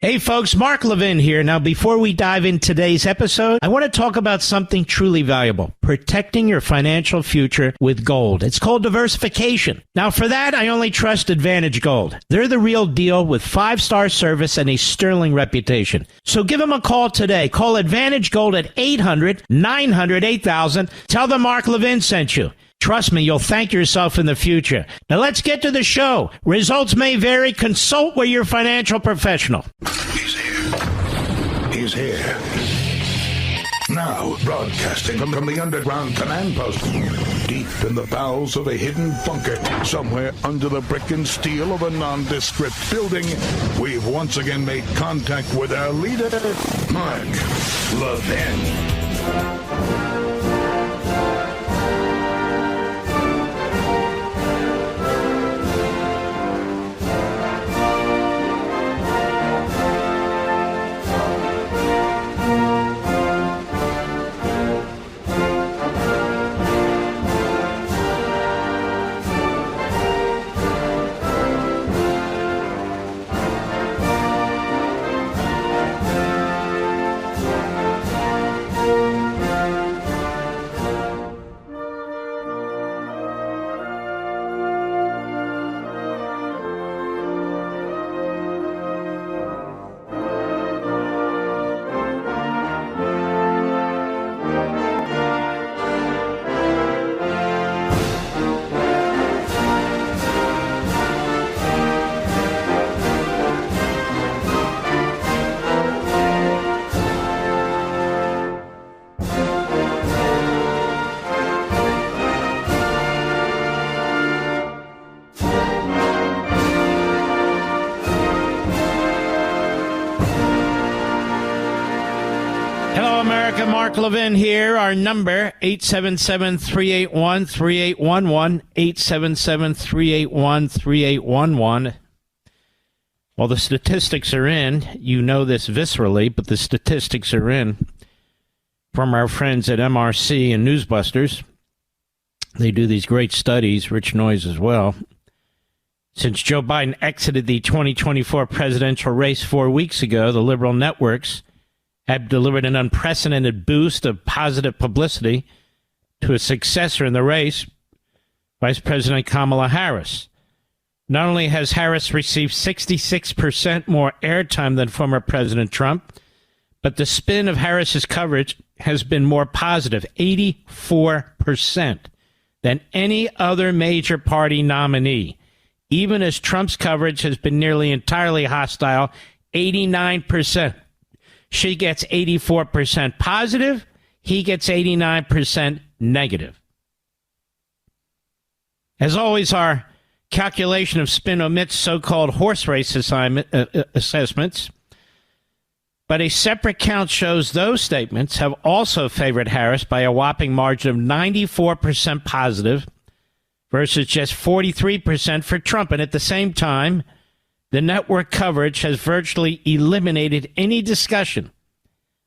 Hey folks, Mark Levin here. Now, before we dive in today's episode, I want to talk about something truly valuable, protecting your financial future with gold. It's called diversification. Now, for that, I only trust Advantage Gold. They're the real deal with 5-star service and a sterling reputation. So give them a call today. Call Advantage Gold at 800-900-8000. Tell them Mark Levin sent you. Trust me, you'll thank yourself in the future. Now let's get to the show. Results may vary. Consult with your financial professional. He's here. He's here. Now, broadcasting from the underground command post, deep in the bowels of a hidden bunker, somewhere under the brick and steel of a nondescript building, we've once again made contact with our leader, Mark Levin. Mark Levin here. Our number, 877-381-3811, 877-381-3811. Well, the statistics are in. You know this viscerally, but the statistics are in from our friends at MRC and Newsbusters. They do these great studies, Rich Noyes as well. Since Joe Biden exited the 2024 presidential race 4 weeks ago, the liberal networks have delivered an unprecedented boost of positive publicity to a successor in the race, Vice President Kamala Harris. Not only has Harris received 66% more airtime than former President Trump, but the spin of Harris's coverage has been more positive, 84%, than any other major party nominee. Even as Trump's coverage has been nearly entirely hostile, 89%. She gets 84% positive. He gets 89% negative. As always, our calculation of spin omits so-called horse race assessments. But a separate count shows those statements have also favored Harris by a whopping margin of 94% positive versus just 43% for Trump. And at the same time, the network coverage has virtually eliminated any discussion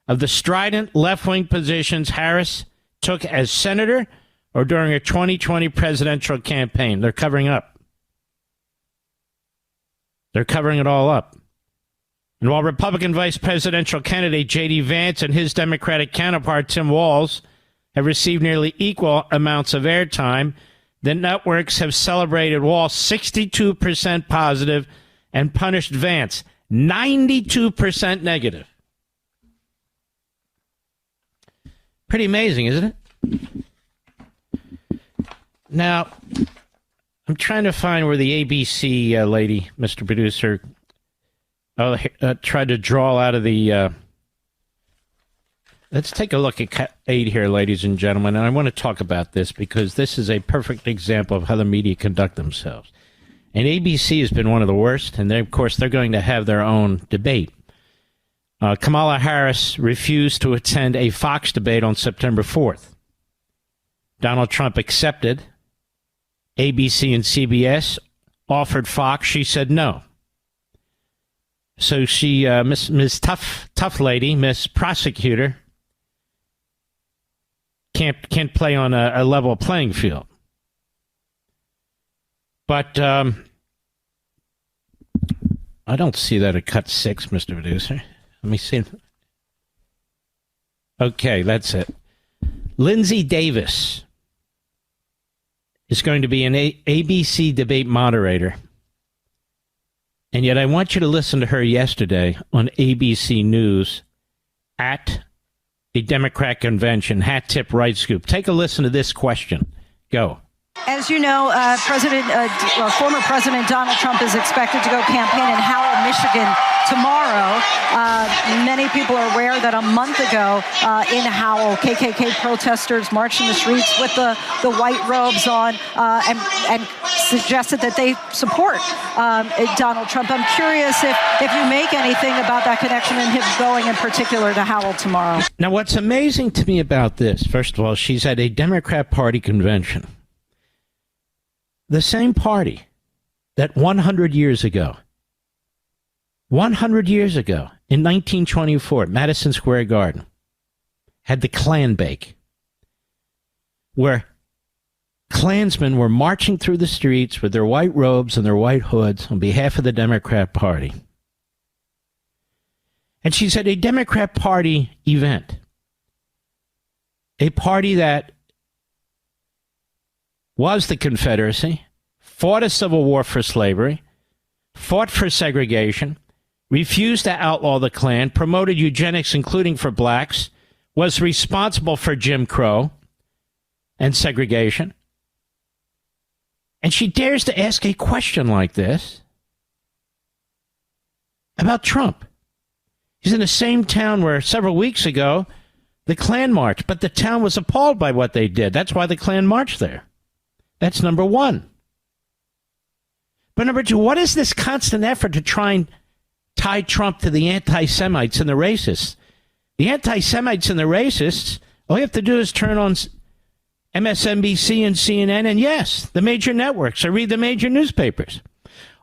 of the strident left-wing positions Harris took as senator or during her 2020 presidential campaign. They're covering up. They're covering it all up. And while Republican vice presidential candidate J.D. Vance and his Democratic counterpart Tim Walz have received nearly equal amounts of airtime, the networks have celebrated Walz 62% positive and punished Vance 92% negative. Pretty amazing, isn't it? Now, I'm trying to find where the ABC lady, Mr. Producer, tried to draw out of the... Let's take a look at Cut 8 here, ladies and gentlemen, and I want to talk about this because this is a perfect example of how the media conduct themselves. And ABC has been one of the worst, and of course, they're going to have their own debate. Kamala Harris refused to attend a Fox debate on September 4th. Donald Trump accepted. ABC and CBS offered Fox. She said no. So she, Miss Tough Lady, Miss Prosecutor, can't play on a level playing field. But I don't see that at cut 6, Mr. Producer. Let me see. Okay, that's it. Lindsay Davis is going to be an ABC debate moderator. And yet I want you to listen to her yesterday on ABC News at a Democrat convention, hat tip right scoop. Take a listen to this question. Go. As you know, former President Donald Trump is expected to go campaign in Howell, Michigan tomorrow. Many people are aware that a month ago in Howell, KKK protesters marched in the streets with the white robes on and suggested that they support Donald Trump. I'm curious if you make anything about that connection and him going in particular to Howell tomorrow. Now, what's amazing to me about this, first of all, she's at a Democrat Party convention. The same party that 100 years ago in 1924, at Madison Square Garden, had the Klan Bake, where Klansmen were marching through the streets with their white robes and their white hoods on behalf of the Democrat Party. And she's at a Democrat Party event, a party that was the Confederacy, fought a civil war for slavery, fought for segregation, refused to outlaw the Klan, promoted eugenics, including for blacks, was responsible for Jim Crow and segregation. And she dares to ask a question like this about Trump. He's in the same town where several weeks ago the Klan marched, but the town was appalled by what they did. That's why the Klan marched there. That's number one. But number two, what is this constant effort to try and tie Trump to the anti-Semites and the racists? The anti-Semites and the racists, all you have to do is turn on MSNBC and CNN and, yes, the major networks, or read the major newspapers.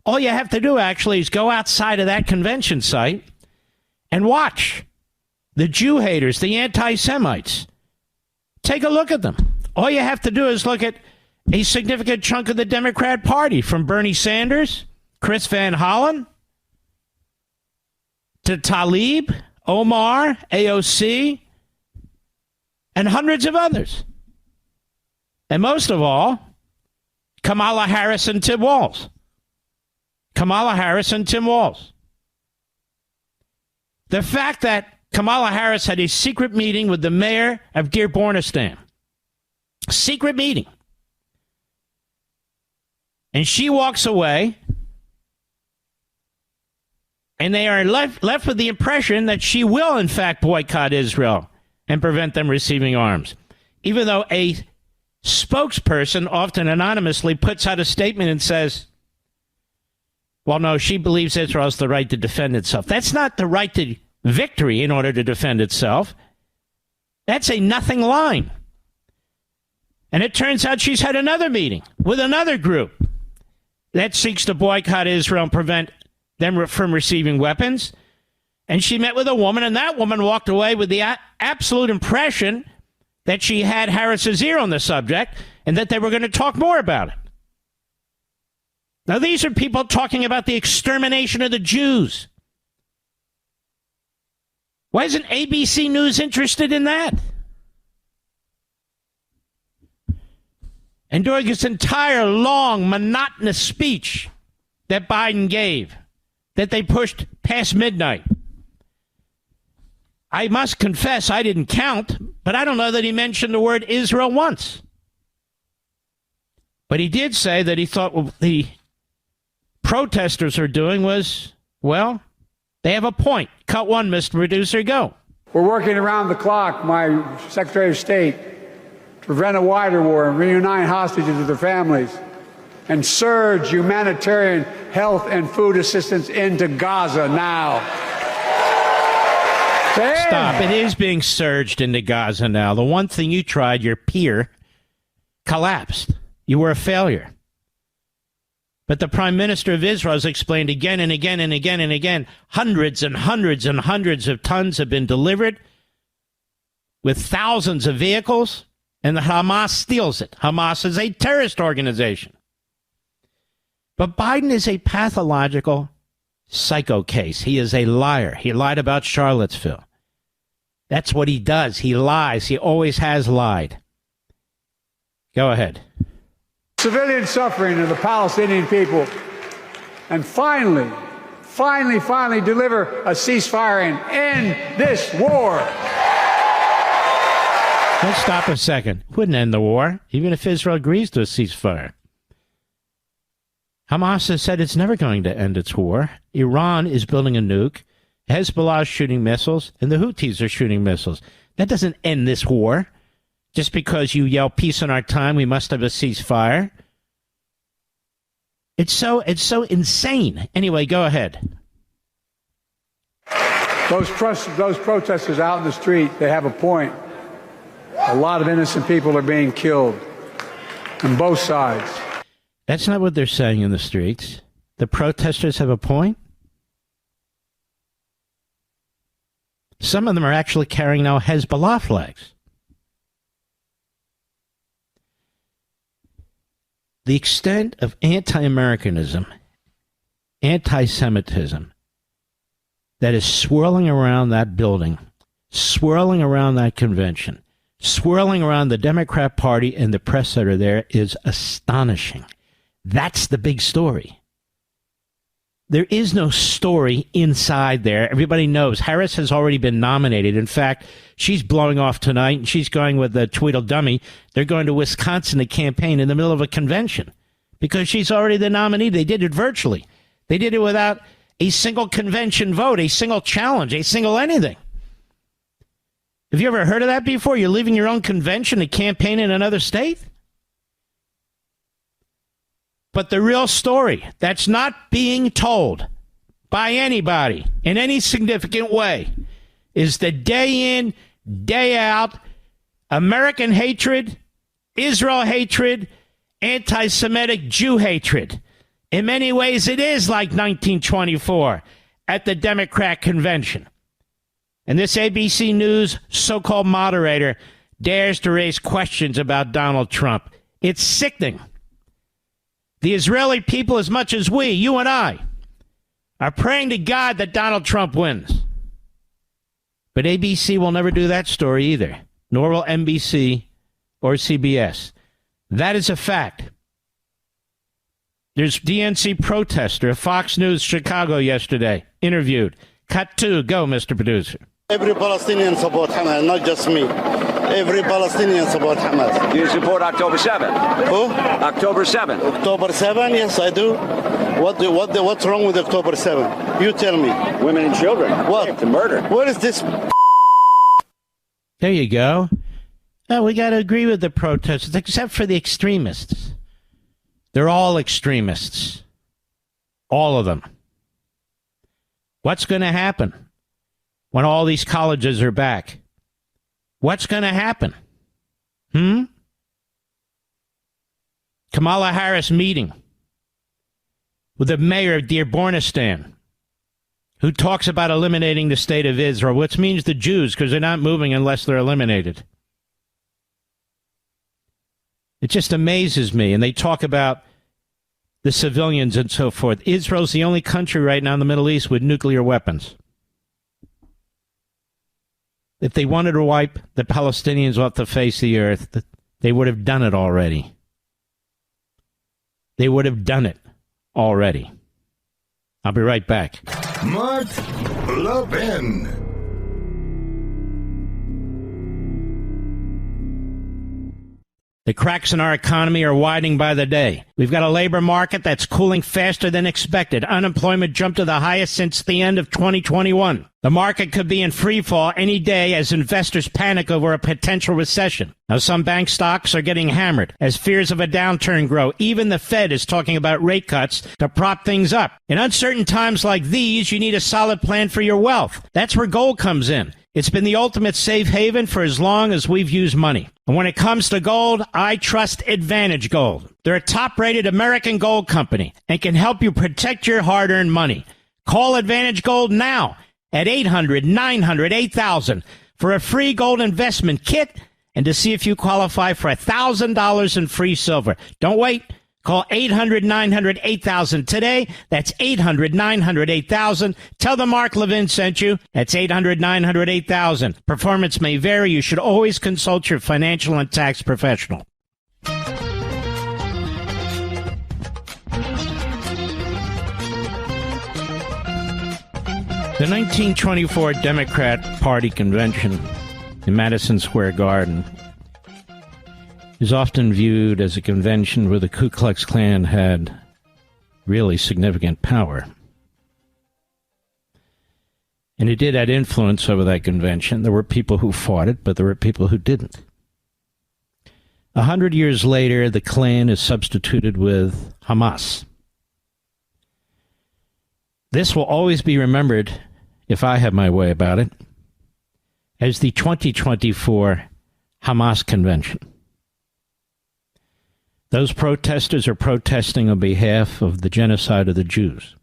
All you have to do, actually, is go outside of that convention site and watch the Jew haters, the anti-Semites. Take a look at them. All you have to do is look at a significant chunk of the Democrat Party, from Bernie Sanders, Chris Van Hollen, to Tlaib, Omar, AOC, and hundreds of others. And most of all, Kamala Harris and Tim Walz. Kamala Harris and Tim Walz. The fact that Kamala Harris had a secret meeting with the mayor of Dearborn, secret meeting, and she walks away, and they are left with the impression that she will, in fact, boycott Israel and prevent them receiving arms, even though a spokesperson, often anonymously, puts out a statement and says, well, no, she believes Israel has the right to defend itself. That's not the right to victory in order to defend itself. That's a nothing line. And it turns out she's had another meeting with another group that seeks to boycott Israel and prevent them from receiving weapons. And she met with a woman, and that woman walked away with the absolute impression that she had Harris's ear on the subject and that they were going to talk more about it. Now, these are people talking about the extermination of the Jews. Why isn't ABC News interested in that? And during this entire long, monotonous speech that Biden gave, that they pushed past midnight, I must confess I didn't count, but I don't know that he mentioned the word Israel once. But he did say that he thought what the protesters are doing was, well, they have a point. Cut one, Mr. Producer, go. We're working around the clock, my Secretary of State, to prevent a wider war and reunite hostages with their families and surge humanitarian health and food assistance into Gaza now. Stop. It is being surged into Gaza now. The one thing you tried, your peer, collapsed. You were a failure. But the Prime Minister of Israel has explained again and again and again and again, hundreds and hundreds and hundreds of tons have been delivered with thousands of vehicles, and the Hamas steals it. Hamas is a terrorist organization. But Biden is a pathological psycho case. He is a liar. He lied about Charlottesville. That's what he does. He lies. He always has lied. Go ahead. Civilian suffering of the Palestinian people, and finally deliver a ceasefire and end this war. Let's stop a second. Wouldn't end the war, even if Israel agrees to a ceasefire. Hamas has said it's never going to end its war. Iran is building a nuke. Hezbollah is shooting missiles, and the Houthis are shooting missiles. That doesn't end this war. Just because you yell peace in our time, we must have a ceasefire. It's so insane. Anyway, go ahead. Those protesters out in the street, they have a point. A lot of innocent people are being killed on both sides. That's not what they're saying in the streets. The protesters have a point. Some of them are actually carrying now Hezbollah flags. The extent of anti-Americanism, anti-Semitism that is swirling around that building, swirling around that convention, swirling around the Democrat Party and the press that are there is astonishing. That's the big story. There is no story inside there. Everybody knows Harris has already been nominated. In fact, she's blowing off tonight, and she's going with the Tweedledummy. They're going to Wisconsin to campaign in the middle of a convention because she's already the nominee. They did it virtually. They did it without a single convention vote, a single challenge, a single anything. Have you ever heard of that before? You're leaving your own convention to campaign in another state? But the real story that's not being told by anybody in any significant way is the day in, day out American hatred, Israel hatred, anti-Semitic Jew hatred. In many ways, it is like 1924 at the Democrat convention. And this ABC News so-called moderator dares to raise questions about Donald Trump. It's sickening. The Israeli people, as much as we, you and I, are praying to God that Donald Trump wins. But ABC will never do that story either, nor will NBC or CBS. That is a fact. There's DNC protester at Fox News Chicago yesterday, interviewed. Cut 2, go, Mr. Producer. Every Palestinian support Hamas, not just me. Every Palestinian support Hamas. Do you support October 7th? Who? October 7th. October 7? Yes, I do. What's wrong with October 7? You tell me. Women and children. What? To murder. What is this? There you go. Oh, we got to agree with the protesters, except for the extremists. They're all extremists. All of them. What's going to happen when all these colleges are back? What's going to happen? Kamala Harris meeting with the mayor of Dearbornistan, who talks about eliminating the state of Israel, which means the Jews, because they're not moving unless they're eliminated. It just amazes me. And they talk about the civilians and so forth. Israel's the only country right now in the Middle East with nuclear weapons. If they wanted to wipe the Palestinians off the face of the earth, they would have done it already. They would have done it already. I'll be right back. Mark Levin. The cracks in our economy are widening by the day. We've got a labor market that's cooling faster than expected. Unemployment jumped to the highest since the end of 2021. The market could be in free fall any day as investors panic over a potential recession. Now, some bank stocks are getting hammered as fears of a downturn grow. Even the Fed is talking about rate cuts to prop things up. In uncertain times like these, you need a solid plan for your wealth. That's where gold comes in. It's been the ultimate safe haven for as long as we've used money. And when it comes to gold, I trust Advantage Gold. They're a top-rated American gold company and can help you protect your hard-earned money. Call Advantage Gold now at 800-900-8000 for a free gold investment kit and to see if you qualify for $1,000 in free silver. Don't wait. Call 800-900-8000 today. That's 800-900-8000. Tell them Mark Levin sent you. That's 800-900-8000. Performance may vary. You should always consult your financial and tax professional. The 1924 Democrat Party convention in Madison Square Garden is often viewed as a convention where the Ku Klux Klan had really significant power. And it did have influence over that convention. There were people who fought it, but there were people who didn't. 100 years later, the Klan is substituted with Hamas. This will always be remembered, if I have my way about it, as the 2024 Hamas convention. Those protesters are protesting on behalf of the genocide of the Jews.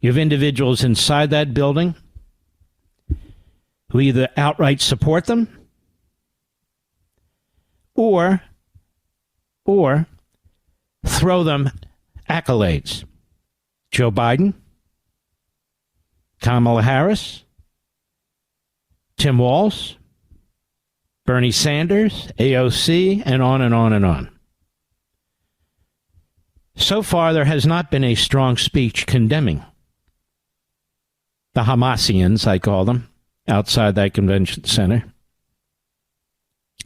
You have individuals inside that building who either outright support them or throw them accolades. Joe Biden, Kamala Harris, Tim Walz, Bernie Sanders, AOC, and on and on and on. So far, there has not been a strong speech condemning the Hamasians, I call them, outside that convention center.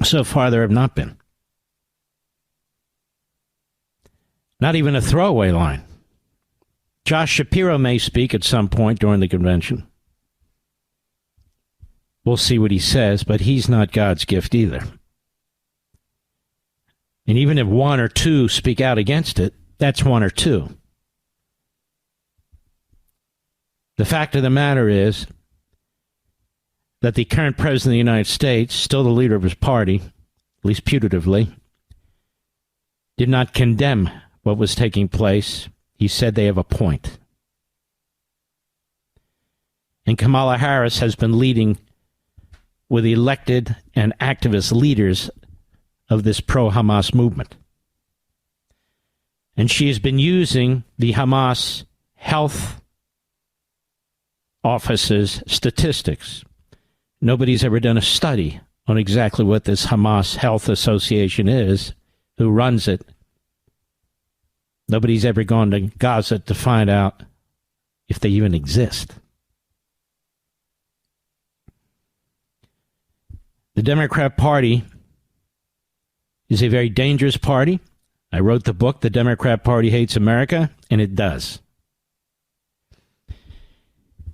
So far, there have not been. Not even a throwaway line. Josh Shapiro may speak at some point during the convention. We'll see what he says, but he's not God's gift either. And even if one or two speak out against it, that's one or two. The fact of the matter is that the current president of the United States, still the leader of his party, at least putatively, did not condemn what was taking place. He said they have a point. And Kamala Harris has been leading with elected and activist leaders of this pro-Hamas movement. And she has been using the Hamas health office's statistics. Nobody's ever done a study on exactly what this Hamas Health Association is, who runs it. Nobody's ever gone to Gaza to find out if they even exist. The Democrat Party is a very dangerous party. I wrote the book, The Democrat Party Hates America, and it does.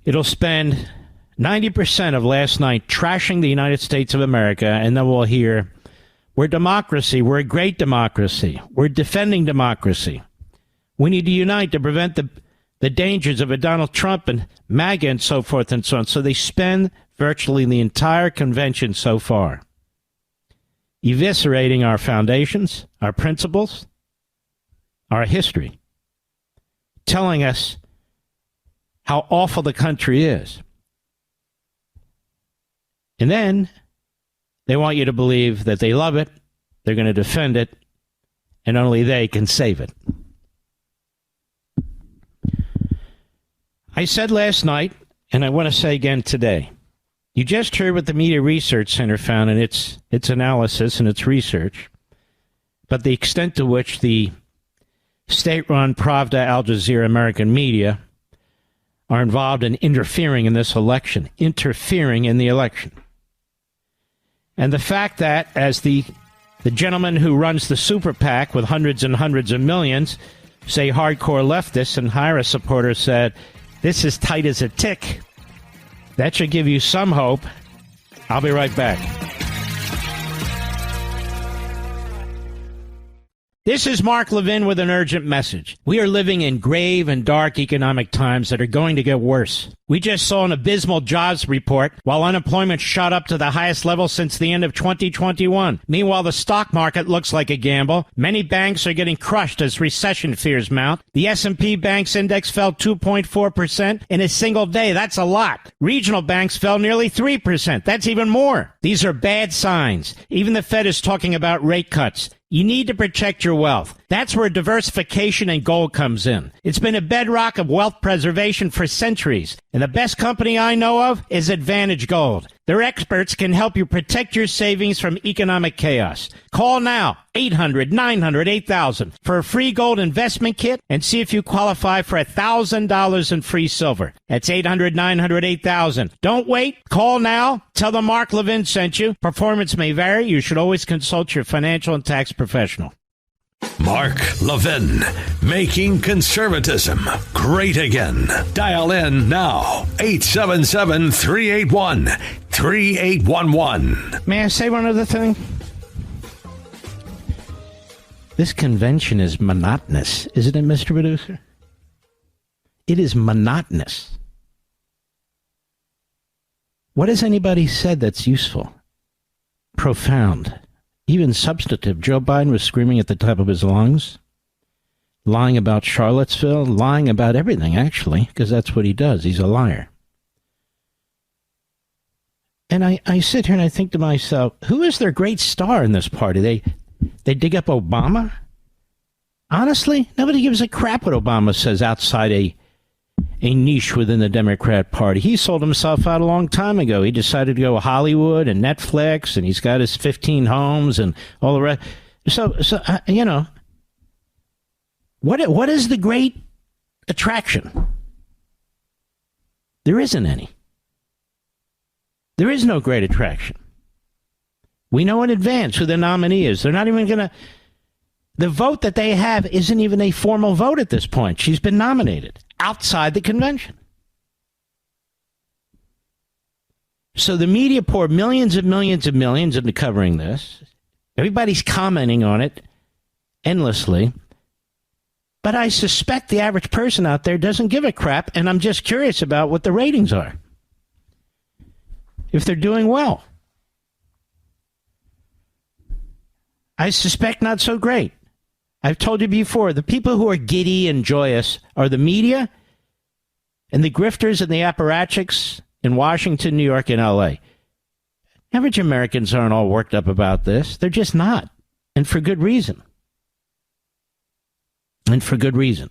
It'll spend 90% of last night trashing the United States of America, and then we'll hear, we're democracy, we're a great democracy, we're defending democracy. We need to unite to prevent the dangers of a Donald Trump and MAGA and so forth and so on. So they spend virtually the entire convention so far eviscerating our foundations, our principles, our history, telling us how awful the country is. And then they want you to believe that they love it, they're going to defend it, and only they can save it. I said last night, and I want to say again today, you just heard what the Media Research Center found in its analysis and its research, but the extent to which the state-run Pravda, Al Jazeera, American media are involved in interfering in this election, interfering in the election. And the fact that, as the gentleman who runs the super PAC with hundreds and hundreds of millions, say hardcore leftists and Harris supporters said, this is tight as a tick. That should give you some hope. I'll be right back. This is Mark Levin with an urgent message. We are living in grave and dark economic times that are going to get worse. We just saw an abysmal jobs report while unemployment shot up to the highest level since the end of 2021. Meanwhile, the stock market looks like a gamble. Many banks are getting crushed as recession fears mount. The S&P Banks Index fell 2.4% in a single day. That's a lot. Regional banks fell nearly 3%. That's even more. These are bad signs. Even the Fed is talking about rate cuts. You need to protect your wealth. That's where diversification and gold comes in. It's been a bedrock of wealth preservation for centuries. And the best company I know of is Advantage Gold. Their experts can help you protect your savings from economic chaos. Call now, 800-900-8000 for a free gold investment kit and see if you qualify for $1,000 in free silver. That's 800-900-8000. Don't wait. Call now. Tell them Mark Levin sent you. Performance may vary. You should always consult your financial and tax professional. Mark Levin, making conservatism great again. Dial in now, 877-381-3811. May I say one other thing? This convention is monotonous, isn't it, Mr. Producer? It is monotonous. What has anybody said that's useful? Profound. Even substantive. Joe Biden was screaming at the top of his lungs, lying about Charlottesville, lying about everything, actually, because that's what he does. He's a liar. And I sit here and I think to myself, who is their great star in this party? They dig up Obama? Honestly, nobody gives a crap what Obama says outside a niche within the Democrat Party. He sold himself out a long time ago. He decided to go Hollywood and Netflix, and he's got his 15 homes and all the rest. So you know, what is the great attraction? There isn't any. There is no great attraction. We know in advance who the nominee is. They're not even going to... The vote that they have isn't even a formal vote at this point. She's been nominated outside the convention. So the media poured millions and millions and millions into covering this. Everybody's commenting on it endlessly. But I suspect the average person out there doesn't give a crap, and I'm just curious about what the ratings are. If they're doing well. I suspect not so great. I've told you before, the people who are giddy and joyous are the media and the grifters and the apparatchiks in Washington, New York, and L.A. Average Americans aren't all worked up about this. They're just not. And for good reason. And for good reason.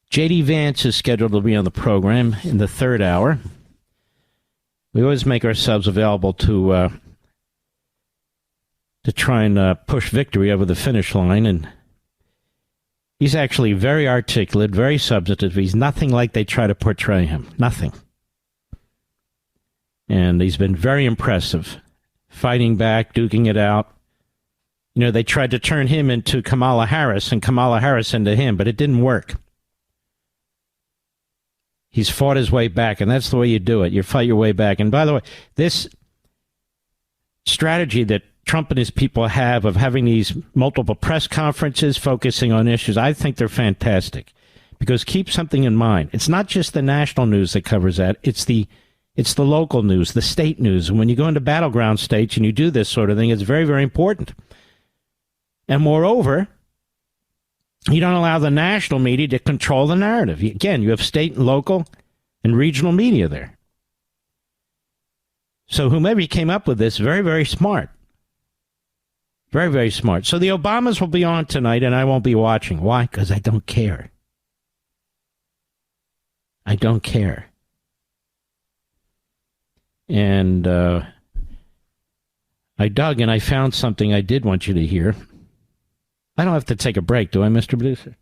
J.D. Vance is scheduled to be on the program in the third hour. We always make ourselves available to try and push victory over the finish line. And he's actually very articulate, very substantive. He's nothing like they try to portray him. Nothing. And he's been very impressive, fighting back, duking it out. You know, they tried to turn him into Kamala Harris and Kamala Harris into him, but it didn't work. He's fought his way back, and that's the way you do it. You fight your way back. And by the way, this strategy that Trump and his people have of having these multiple press conferences focusing on issues, I think they're fantastic. Because keep something in mind. It's not just the national news that covers that. It's the local news, the state news. And when you go into battleground states and you do this sort of thing, it's very, very important. And moreover, you don't allow the national media to control the narrative. Again, you have state and local and regional media there. So whomever came up with this, very, very smart. Very, very smart. So the Obamas will be on tonight, and I won't be watching. Why? Because I don't care. I don't care. And I dug and I found something I did want you to hear. I don't have to take a break, do I, Mr. Producer?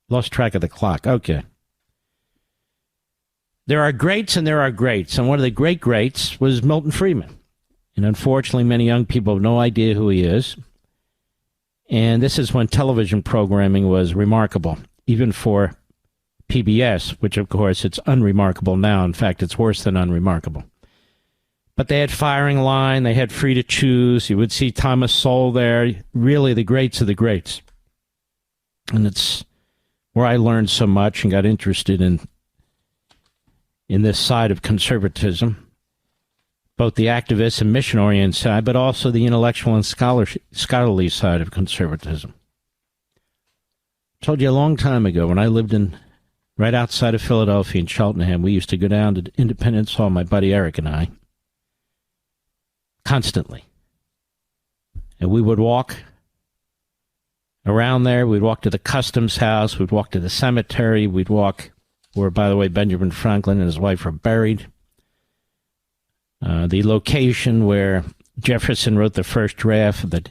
Lost track of the clock. Okay. There are greats and there are greats. And one of the great greats was Milton Friedman. And unfortunately, many young people have no idea who he is. And this is when television programming was remarkable, even for PBS, which, of course, it's unremarkable now. In fact, it's worse than unremarkable. But they had Firing Line. They had Free to Choose. You would see Thomas Sowell there. Really, the greats of the greats. And it's where I learned so much and got interested in this side of conservatism. Both the activist and mission-oriented side, but also the intellectual and scholarly side of conservatism. I told you a long time ago when I lived right outside of Philadelphia in Cheltenham, we used to go down to Independence Hall, my buddy Eric and I, constantly. And we would walk around there. We'd walk to the customs house. We'd walk to the cemetery. We'd walk where, by the way, Benjamin Franklin and his wife are buried. The location where Jefferson wrote the first draft of the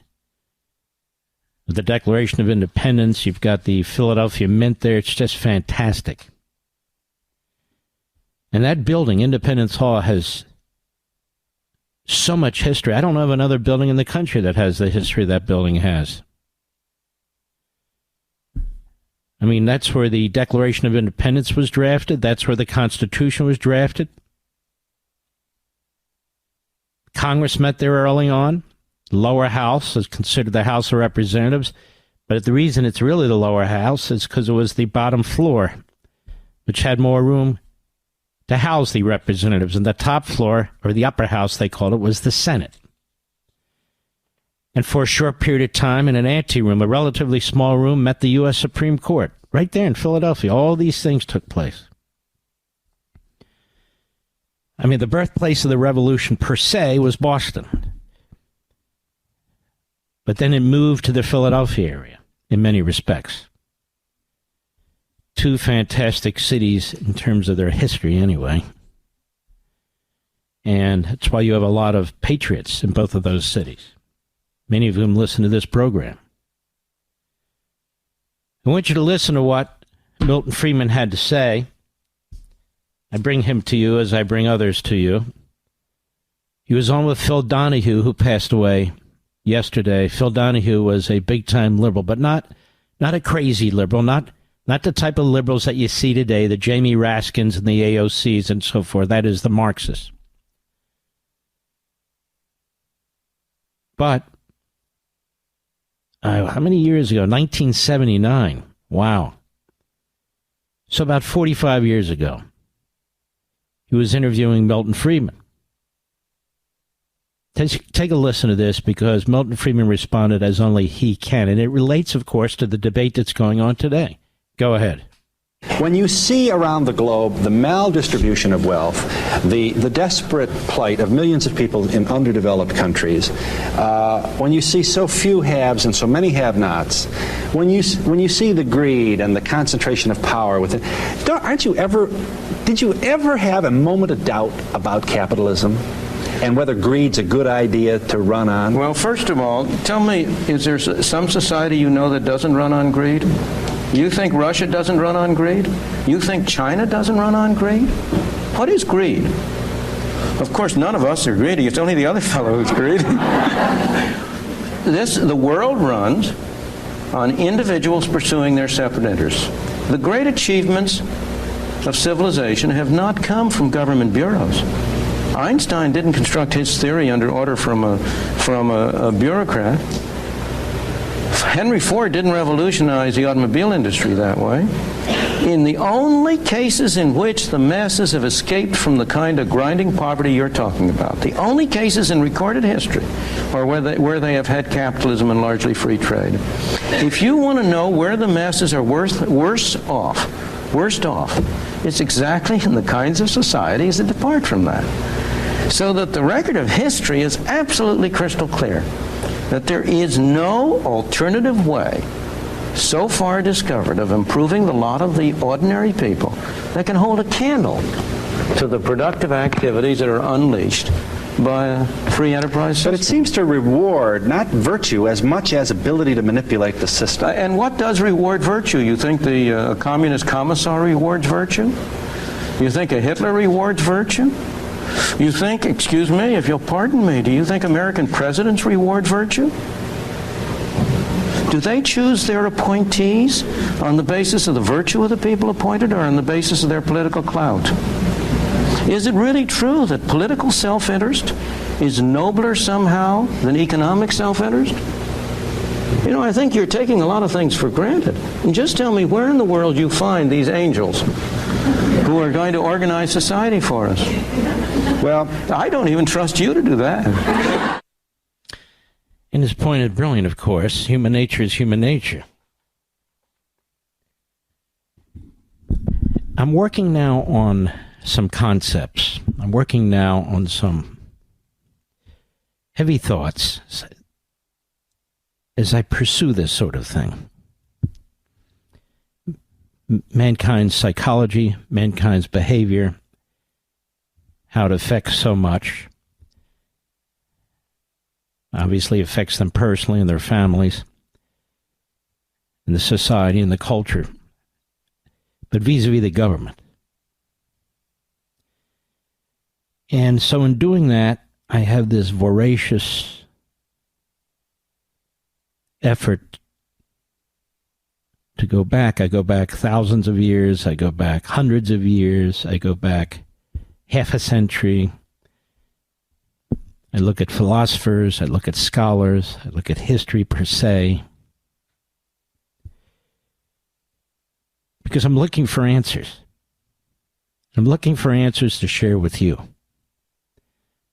Declaration of Independence. You've got the Philadelphia Mint there. It's just fantastic. And that building, Independence Hall, has so much history. I don't know of another building in the country that has the history that building has. I mean, that's where the Declaration of Independence was drafted. That's where the Constitution was drafted. Congress met there early on. Lower house is considered the House of Representatives. But the reason it's really the lower house is because it was the bottom floor, which had more room to house the representatives. And the top floor, or the upper house they called it, was the Senate. And for a short period of time, in an anteroom, a relatively small room, met the U.S. Supreme Court. Right there in Philadelphia. All these things took place. I mean, the birthplace of the revolution per se was Boston. But then it moved to the Philadelphia area in many respects. Two fantastic cities in terms of their history anyway. And that's why you have a lot of patriots in both of those cities. Many of whom listen to this program. I want you to listen to what Milton Friedman had to say. I bring him to you as I bring others to you. He was on with Phil Donahue, who passed away yesterday. Phil Donahue was a big-time liberal, but not a crazy liberal, not the type of liberals that you see today, the Jamie Raskins and the AOCs and so forth. That is the Marxists. But how many years ago? 1979. Wow. So about 45 years ago, he was interviewing Milton Friedman. Take a listen to this, because Milton Friedman responded as only he can, and it relates, of course, to the debate that's going on today. Go ahead. When you see around the globe the maldistribution of wealth, the desperate plight of millions of people in underdeveloped countries, when you see so few haves and so many have-nots, when you see the greed and the concentration of power within, did you ever have a moment of doubt about capitalism and whether greed's a good idea to run on? Well, first of all, tell me, is there some society you know that doesn't run on greed? You think Russia doesn't run on greed? You think China doesn't run on greed? What is greed? Of course, none of us are greedy. It's only the other fellow who's greedy. The world runs on individuals pursuing their separate interests. The great achievements of civilization have not come from government bureaus. Einstein didn't construct his theory under order from a bureaucrat. Henry Ford didn't revolutionize the automobile industry that way. In the only cases in which the masses have escaped from the kind of grinding poverty you're talking about, the only cases in recorded history are where they have had capitalism and largely free trade. If you want to know where the masses are worst off, it's exactly in the kinds of societies that depart from that. So that the record of history is absolutely crystal clear that there is no alternative way so far discovered of improving the lot of the ordinary people that can hold a candle to the productive activities that are unleashed by a free enterprise system. But it seems to reward not virtue as much as ability to manipulate the system. And what does reward virtue? You think the communist commissar rewards virtue? You think a Hitler rewards virtue? You think, excuse me, if you'll pardon me, do you think American presidents reward virtue? Do they choose their appointees on the basis of the virtue of the people appointed or on the basis of their political clout? Is it really true that political self-interest is nobler somehow than economic self-interest? You know, I think you're taking a lot of things for granted. And just tell me where in the world you find these angels who are going to organize society for us. Well, I don't even trust you to do that. And his point is brilliant, of course. Human nature is human nature. I'm working now on some concepts. I'm working now on some heavy thoughts. as I pursue this sort of thing. Mankind's psychology, mankind's behavior, how it affects so much. Obviously affects them personally and their families, and the society and the culture, but vis-a-vis the government. And so in doing that, I have this voracious effort to go back. I go back thousands of years. I go back hundreds of years. I go back half a century. I look at philosophers. I look at scholars. I look at history per se. Because I'm looking for answers. I'm looking for answers to share with you.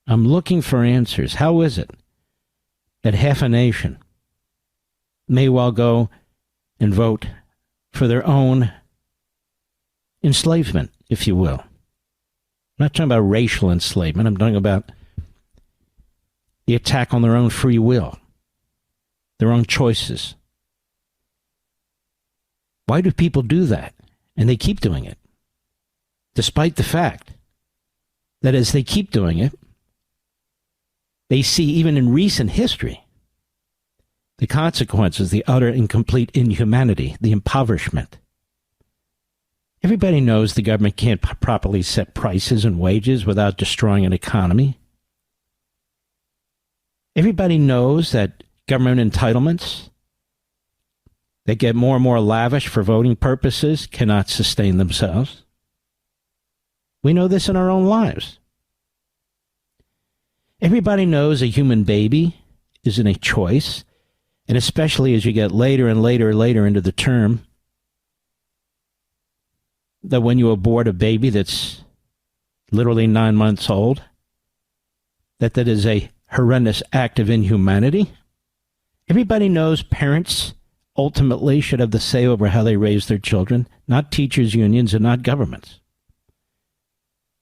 I'm looking for answers. How is it that half a nation may well go and vote for their own enslavement, if you will? I'm not talking about racial enslavement. I'm talking about the attack on their own free will, their own choices. Why do people do that? And they keep doing it, despite the fact that as they keep doing it, they see, even in recent history, the consequences, the utter and complete inhumanity, the impoverishment. Everybody knows the government can't properly set prices and wages without destroying an economy. Everybody knows that government entitlements that get more and more lavish for voting purposes cannot sustain themselves. We know this in our own lives. Everybody knows a human baby isn't a choice, and especially as you get later and later into the term, that when you abort a baby that's literally 9 months old, that is a horrendous act of inhumanity. Everybody knows parents ultimately should have the say over how they raise their children, not teachers' unions and not governments.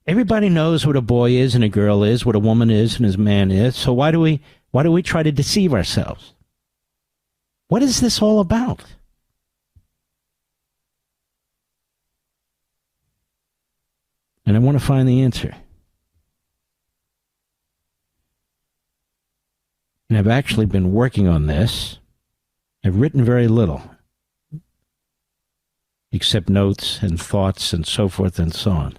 Everybody knows what a boy is and a girl is, what a woman is and a man is. So why do we try to deceive ourselves? What is this all about? And I want to find the answer. And I've actually been working on this. I've written very little, except notes and thoughts and so forth and so on.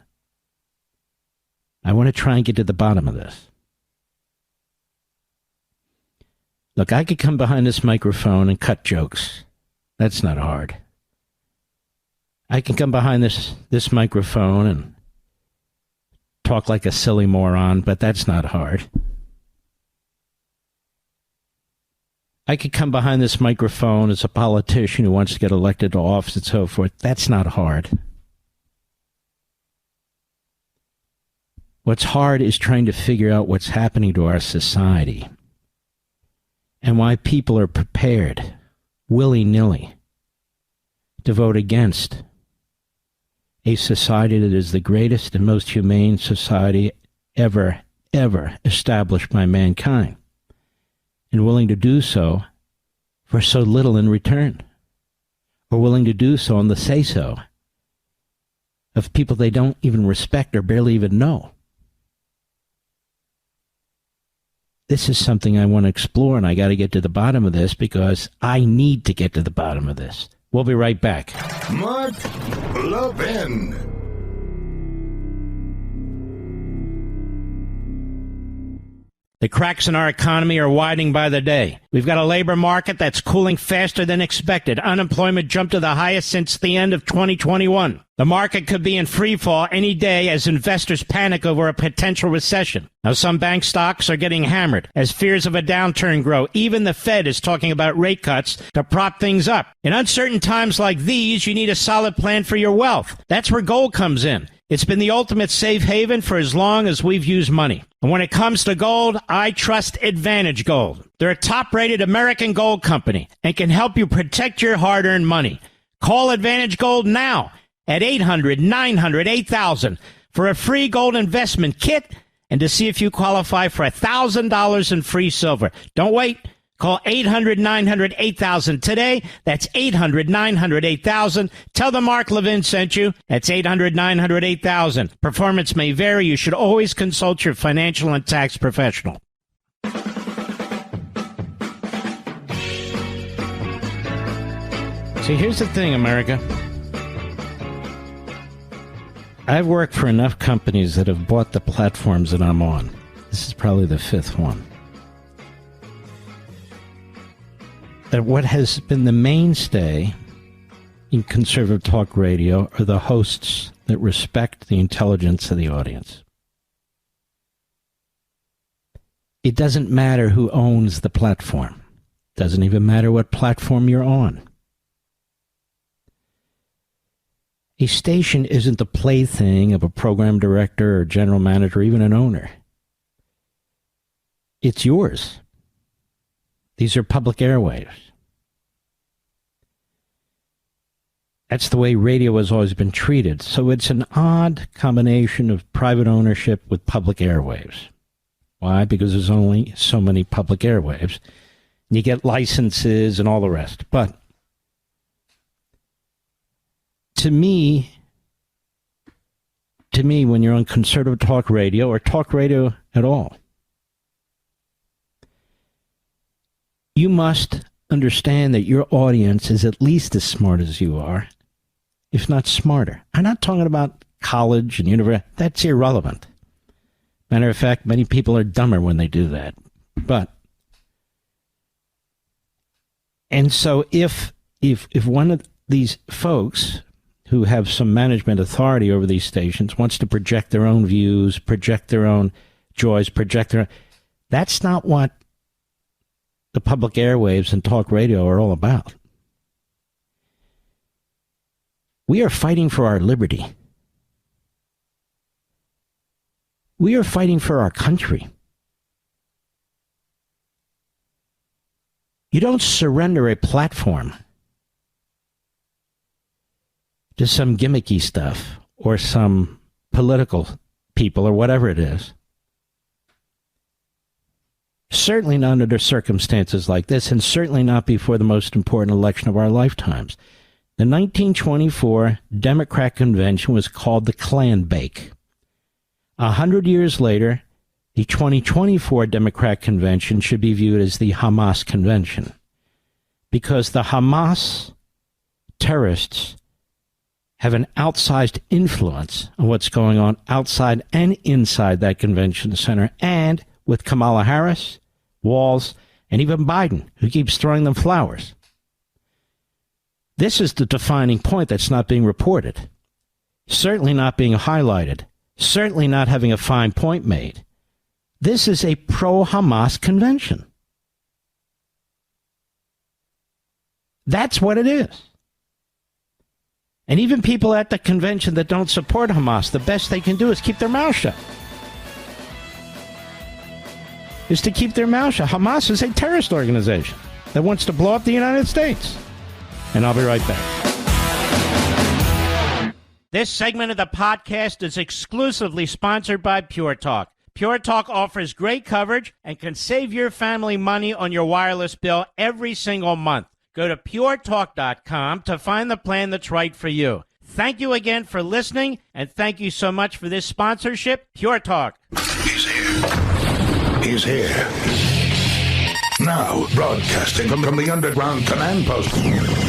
I want to try and get to the bottom of this. Look, I could come behind this microphone and cut jokes. That's not hard. I can come behind this microphone and talk like a silly moron, but that's not hard. I could come behind this microphone as a politician who wants to get elected to office and so forth. That's not hard. What's hard is trying to figure out what's happening to our society and why people are prepared, willy-nilly, to vote against a society that is the greatest and most humane society ever established by mankind, and willing to do so for so little in return, or willing to do so on the say-so of people they don't even respect or barely even know. This is something I want to explore, and I got to get to the bottom of this because I need to get to the bottom of this. We'll be right back. Mark Levin. The cracks in our economy are widening by the day. We've got a labor market that's cooling faster than expected. Unemployment jumped to the highest since the end of 2021. The market could be in free fall any day as investors panic over a potential recession. Now, some bank stocks are getting hammered as fears of a downturn grow. Even the Fed is talking about rate cuts to prop things up. In uncertain times like these, you need a solid plan for your wealth. That's where gold comes in. It's been the ultimate safe haven for as long as we've used money. And when it comes to gold, I trust Advantage Gold. They're a top-rated American gold company and can help you protect your hard-earned money. Call Advantage Gold now at 800-900-8000 for a free gold investment kit and to see if you qualify for $1,000 in free silver. Don't wait. Call 800-900-8000 today. That's 800-900-8000. Tell them Mark Levin sent you. That's 800-900-8000. Performance may vary. You should always consult your financial and tax professional. See, here's the thing, America. I've worked for enough companies that have bought the platforms that I'm on. This is probably the fifth one. That what has been the mainstay in conservative talk radio are the hosts that respect the intelligence of the audience. It doesn't matter who owns the platform. It doesn't even matter what platform you're on. A station isn't the plaything of a program director or general manager or even an owner. It's yours. These are public airwaves. That's the way radio has always been treated. So it's an odd combination of private ownership with public airwaves. Why? Because there's only so many public airwaves. You get licenses and all the rest. But to me, when you're on conservative talk radio or talk radio at all, you must understand that your audience is at least as smart as you are, if not smarter. I'm not talking about college and university. That's irrelevant. Matter of fact, many people are dumber when they do that. And so if one of these folks who have some management authority over these stations wants to project their own views, project their own joys, that's not what the public airwaves and talk radio are all about. We are fighting for our liberty. We are fighting for our country. You don't surrender a platform to some gimmicky stuff or some political people or whatever it is. Certainly not under circumstances like this, and certainly not before the most important election of our lifetimes. The 1924 Democrat Convention was called the Klan Bake. 100 years later, the 2024 Democrat Convention should be viewed as the Hamas Convention, because the Hamas terrorists have an outsized influence on what's going on outside and inside that convention center, and with Kamala Harris, Walz, and even Biden, who keeps throwing them flowers. This is the defining point that's not being reported, certainly not being highlighted, certainly not having a fine point made. This is a pro-Hamas convention. That's what it is. And even people at the convention that don't support Hamas, the best they can do is keep their mouth shut. Hamas is a terrorist organization that wants to blow up the United States. And I'll be right back. This segment of the podcast is exclusively sponsored by Pure Talk. Pure Talk offers great coverage and can save your family money on your wireless bill every single month. Go to puretalk.com to find the plan that's right for you. Thank you again for listening, and thank you so much for this sponsorship, Pure Talk. He's here. He's here. Now, broadcasting from the underground command post,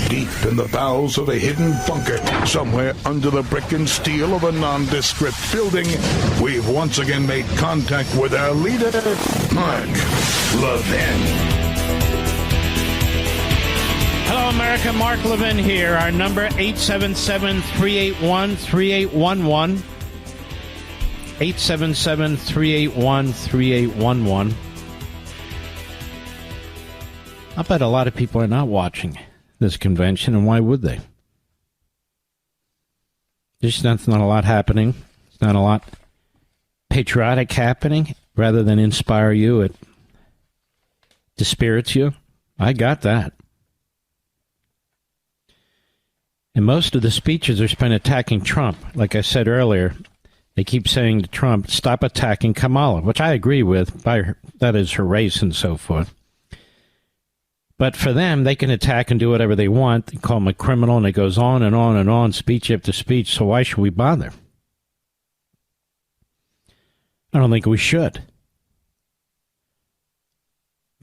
deep in the bowels of a hidden bunker, somewhere under the brick and steel of a nondescript building, we've once again made contact with our leader, Mark Levin. Hello, America. Mark Levin here. Our number, 877-381-3811. 877-381-3811. I bet a lot of people are not watching this convention, and why would they? There's not a lot happening. There's not a lot patriotic happening. Rather than inspire you, it dispirits you. I got that. And most of the speeches are spent attacking Trump. Like I said earlier, they keep saying to Trump, stop attacking Kamala, which I agree with. That is her race and so forth. But for them, they can attack and do whatever they want. They call him a criminal, and it goes on and on and on, speech after speech. So why should we bother? I don't think we should.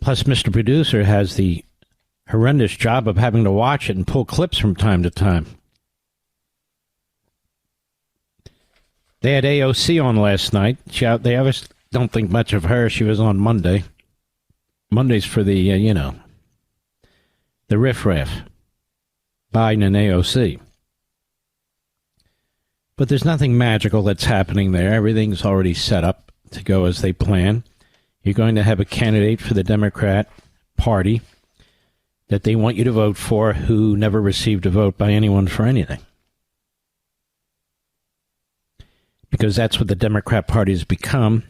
Plus, Mr. Producer has the horrendous job of having to watch it and pull clips from time to time. They had AOC on last night. They always don't think much of her. She was on Monday. Monday's for the, the riffraff, Biden and AOC. But there's nothing magical that's happening there. Everything's already set up to go as they plan. You're going to have a candidate for the Democrat Party that they want you to vote for who never received a vote by anyone for anything. Because that's what the Democrat Party has become.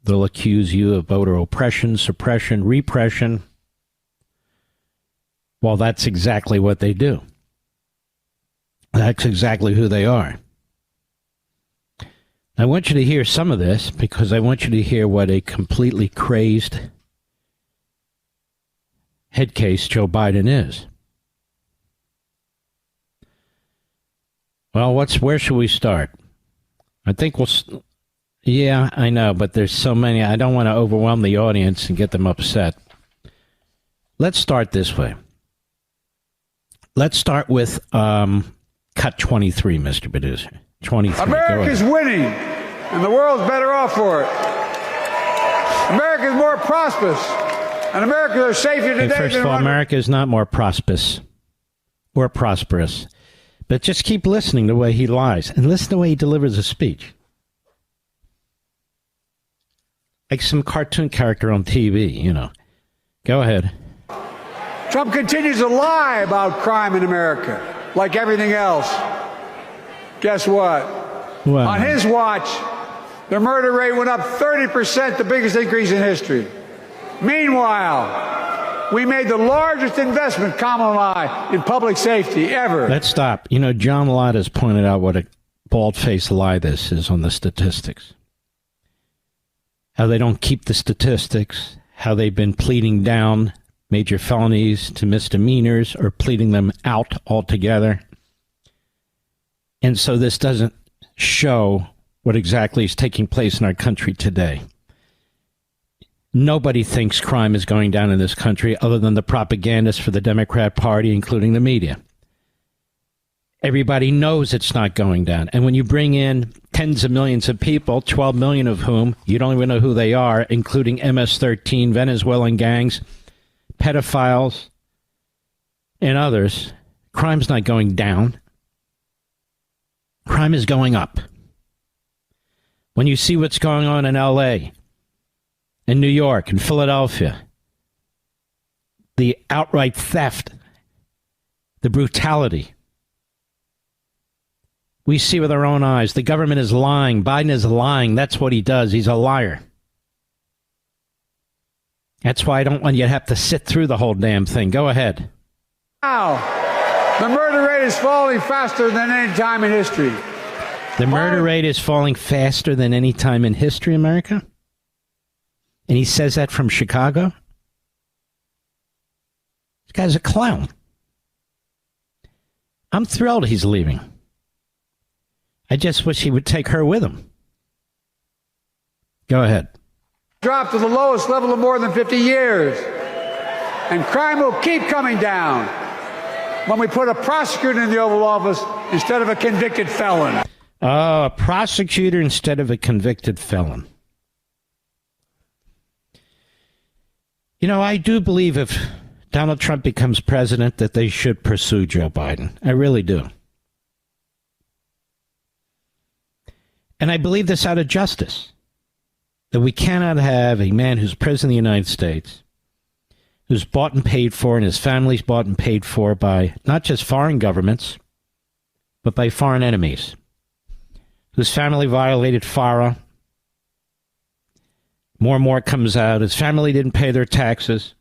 They'll accuse you of voter oppression, suppression, repression. Well, that's exactly what they do. That's exactly who they are. I want you to hear some of this because I want you to hear what a completely crazed head case Joe Biden is. Well, where should we start? I think yeah, I know, but there's so many. I don't want to overwhelm the audience and get them upset. Let's start this way. Let's start with cut 23, Mr. Producer. 23. America's winning, and the world's better off for it. America's more prosperous, and Americans are safer today. First of all, America is not more prosperous or prosperous. But just keep listening to the way he lies, and listen to the way he delivers a speech. Like some cartoon character on TV, Go ahead. Trump continues to lie about crime in America, like everything else. Guess what? Well, on his watch, the murder rate went up 30%, the biggest increase in history. Meanwhile, we made the largest investment, Kamala and I, in public safety ever. Let's stop. John Lott has pointed out what a bald-faced lie this is on the statistics. How they don't keep the statistics, how they've been pleading down major felonies to misdemeanors or pleading them out altogether. And so this doesn't show what exactly is taking place in our country today. Nobody thinks crime is going down in this country other than the propagandists for the Democrat Party, including the media. Everybody knows it's not going down. And when you bring in tens of millions of people, 12 million of whom you don't even know who they are, including MS-13, Venezuelan gangs, pedophiles, and others, crime's not going down. Crime is going up. When you see what's going on in L.A., in New York, in Philadelphia, the outright theft, the brutality, we see with our own eyes. The government is lying. Biden is lying. That's what he does. He's a liar. That's why I don't want you to have to sit through the whole damn thing. Go ahead. Now, the murder rate is falling faster than any time in history. The murder rate is falling faster than any time in history, America? And he says that from Chicago? This guy's a clown. I'm thrilled he's leaving. I just wish he would take her with him. Go ahead. Dropped to the lowest level of more than 50 years. And crime will keep coming down when we put a prosecutor in the Oval Office instead of a convicted felon. Oh, a prosecutor instead of a convicted felon. I do believe if Donald Trump becomes president that they should pursue Joe Biden. I really do. And I believe this out of justice. That we cannot have a man who's president of the United States, who's bought and paid for, and his family's bought and paid for by not just foreign governments, but by foreign enemies, whose family violated FARA. More and more comes out. His family didn't pay their taxes.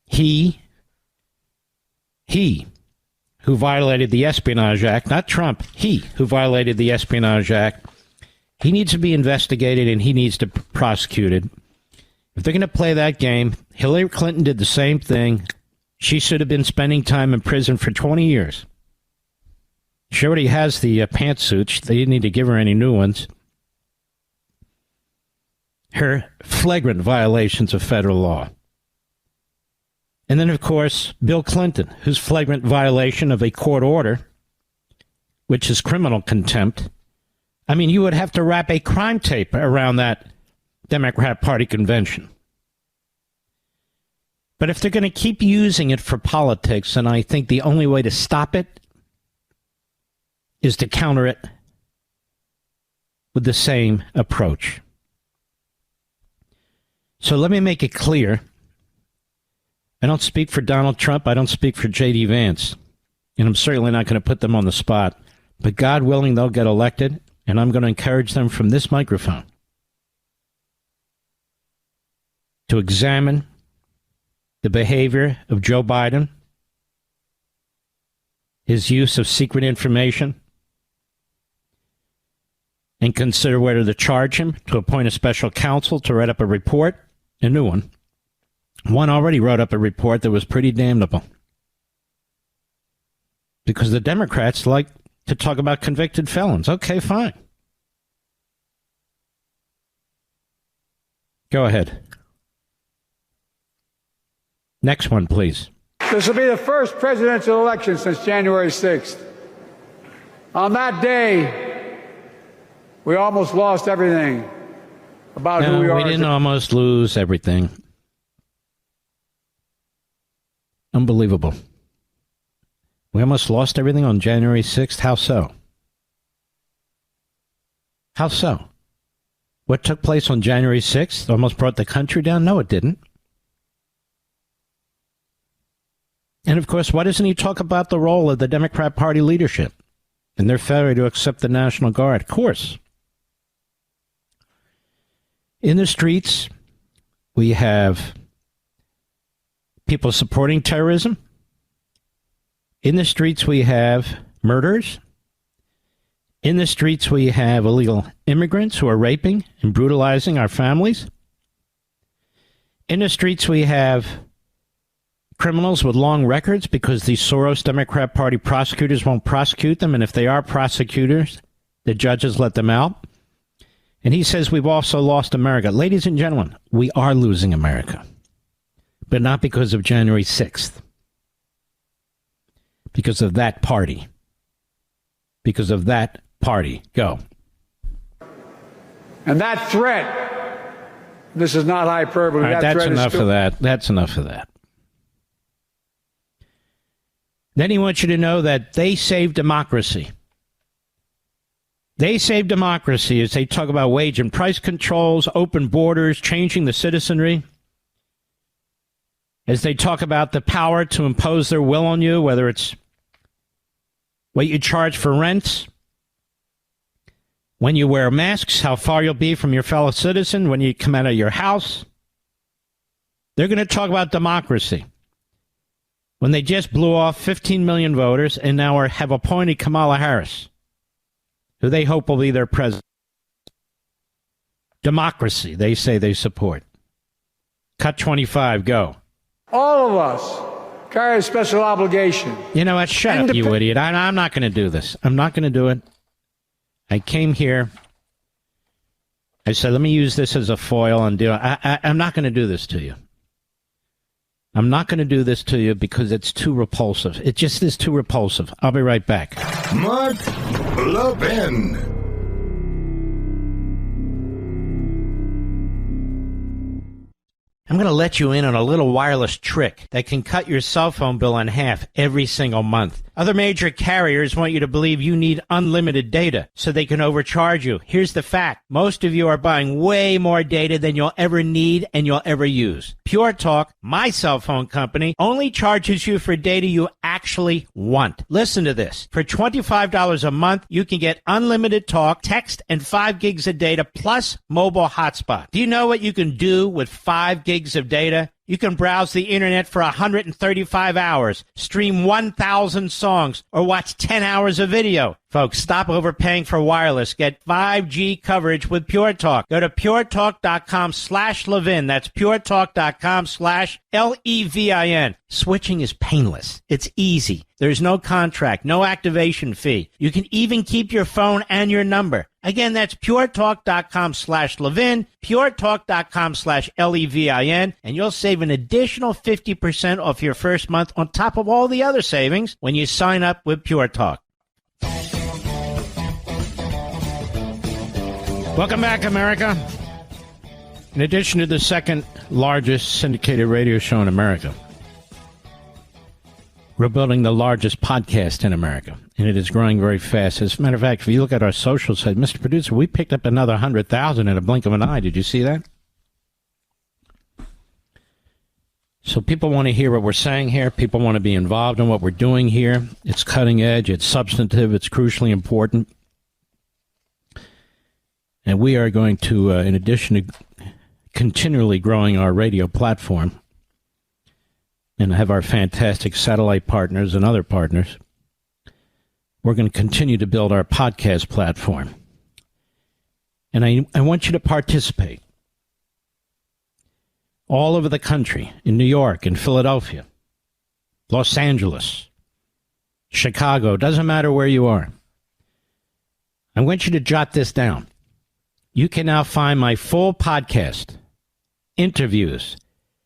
He who violated the Espionage Act, not Trump, he who violated the Espionage Act, he needs to be investigated and he needs to be prosecuted. If they're going to play that game, Hillary Clinton did the same thing. She should have been spending time in prison for 20 years. She already has the pantsuits. They didn't need to give her any new ones. Her flagrant violations of federal law. And then, of course, Bill Clinton, whose flagrant violation of a court order, which is criminal contempt. I mean, you would have to wrap a crime tape around that Democrat Party convention. But if they're going to keep using it for politics, and I think the only way to stop it is to counter it with the same approach. So let me make it clear. I don't speak for Donald Trump. I don't speak for J.D. Vance. And I'm certainly not going to put them on the spot. But God willing, they'll get elected. And I'm going to encourage them from this microphone to examine the behavior of Joe Biden, his use of secret information, and consider whether to charge him, to appoint a special counsel to write up a report, a new one. One already wrote up a report that was pretty damnable. Because the Democrats like to talk about convicted felons. Okay, fine. Go ahead. Next one, please. This will be the first presidential election since January 6th. On that day, we almost lost everything about who we are. We didn't almost lose everything. Unbelievable. We almost lost everything on January 6th. How so? How so? What took place on January 6th almost brought the country down? No, it didn't. And, of course, why doesn't he talk about the role of the Democrat Party leadership and their failure to accept the National Guard? Of course. In the streets, we have people supporting terrorism. In the streets, we have murders. In the streets, we have illegal immigrants who are raping and brutalizing our families. In the streets, we have criminals with long records because the Soros Democrat Party prosecutors won't prosecute them. And if they are prosecutors, the judges let them out. And he says we've also lost America. Ladies and gentlemen, we are losing America. But not because of January 6th. Because of that party. Because of that party. Go. And that threat, this is not hyperbole. All right, that's enough of that. That's enough of that. Then he wants you to know that they save democracy. They save democracy as they talk about wage and price controls, open borders, changing the citizenry. As they talk about the power to impose their will on you, whether it's what you charge for rent, when you wear masks, how far you'll be from your fellow citizen, when you come out of your house. They're going to talk about democracy. When they just blew off 15 million voters and now have appointed Kamala Harris, who they hope will be their president. Democracy, they say they support. Cut 25, go. All of us carry a special obligation. You know what? Shut up, you idiot. I'm not going to do this. I'm not going to do it. I came here. I said, let me use this as a foil and do it. I'm not going to do this to you. I'm not going to do this to you because it's too repulsive. It just is too repulsive. I'll be right back. Mark Levin. I'm going to let you in on a little wireless trick that can cut your cell phone bill in half every single month. Other major carriers want you to believe you need unlimited data so they can overcharge you. Here's the fact. Most of you are buying way more data than you'll ever need and you'll ever use. Pure Talk, my cell phone company, only charges you for data you actually want. Listen to this. For $25 a month, you can get unlimited talk, text, and 5 gigs of data plus mobile hotspot. Do you know what you can do with 5 gigs of data? You can browse the internet for 135 hours, stream 1,000 songs, or watch 10 hours of video. Folks, stop overpaying for wireless. Get 5G coverage with Pure Talk. Go to puretalk.com/Levin. That's puretalk.com/Levin. Switching is painless. It's easy. There's no contract, no activation fee. You can even keep your phone and your number. Again, that's puretalk.com/Levin, puretalk.com/Levin, and you'll save an additional 50% off your first month on top of all the other savings when you sign up with Pure Talk. Welcome back, America. In addition to the second largest syndicated radio show in America, we're building the largest podcast in America, and it is growing very fast. As a matter of fact, if you look at our social site, Mr. Producer, we picked up another 100,000 in a blink of an eye. Did you see that? So people want to hear what we're saying here. People want to be involved in what we're doing here. It's cutting edge. It's substantive. It's crucially important. And we are going to, in addition to continually growing our radio platform and have our fantastic satellite partners and other partners, we're going to continue to build our podcast platform. And I want you to participate. All over the country, in New York, in Philadelphia, Los Angeles, Chicago, doesn't matter where you are. I want you to jot this down. You can now find my full podcast, interviews,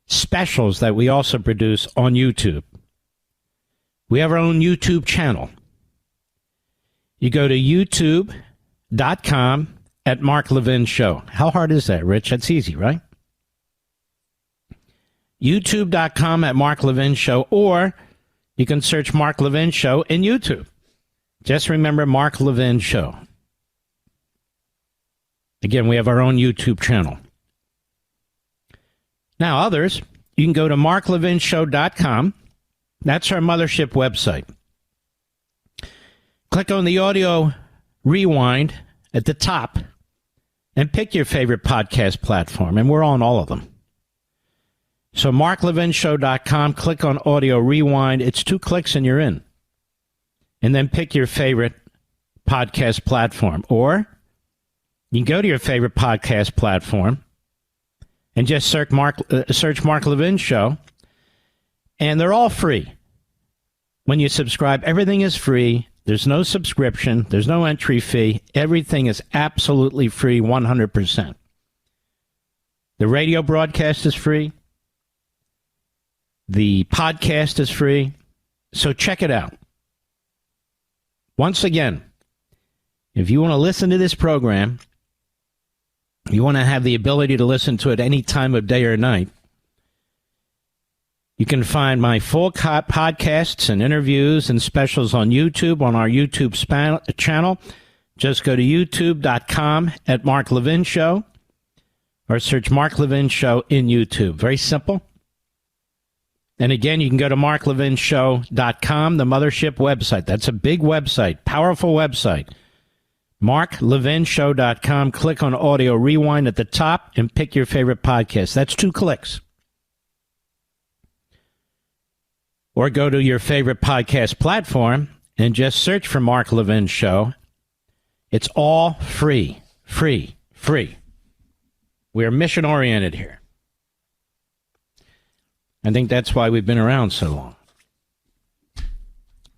specials that we also produce on YouTube. We have our own YouTube channel. You go to youtube.com at Mark Levin Show. How hard is that, Rich? That's easy, right? youtube.com at Mark Levin Show, or you can search Mark Levin Show in YouTube. Just remember Mark Levin Show. Again, we have our own YouTube channel. Now, others, you can go to marklevinshow.com. That's our mothership website. Click on the audio rewind at the top and pick your favorite podcast platform, and we're on all of them. So marklevinshow.com, click on audio rewind. It's 2 clicks and you're in. And then pick your favorite podcast platform. Or you can go to your favorite podcast platform and just search Mark Levin Show, and they're all free. When you subscribe, everything is free. There's no subscription. There's no entry fee. Everything is absolutely free, 100%. The radio broadcast is free. The podcast is free. So check it out. Once again, if you want to listen to this program, you want to have the ability to listen to it any time of day or night, you can find my full podcasts and interviews and specials on YouTube, on our YouTube channel. Just go to youtube.com at Mark Levin Show, or search Mark Levin Show in YouTube. Very simple. And again, you can go to marklevinshow.com, the mothership website. That's a big website, powerful website. marklevinshow.com. Click on audio rewind at the top and pick your favorite podcast. That's 2 clicks. Or go to your favorite podcast platform and just search for Mark Levin Show. It's all free, free, free. We are mission-oriented here. I think that's why we've been around so long.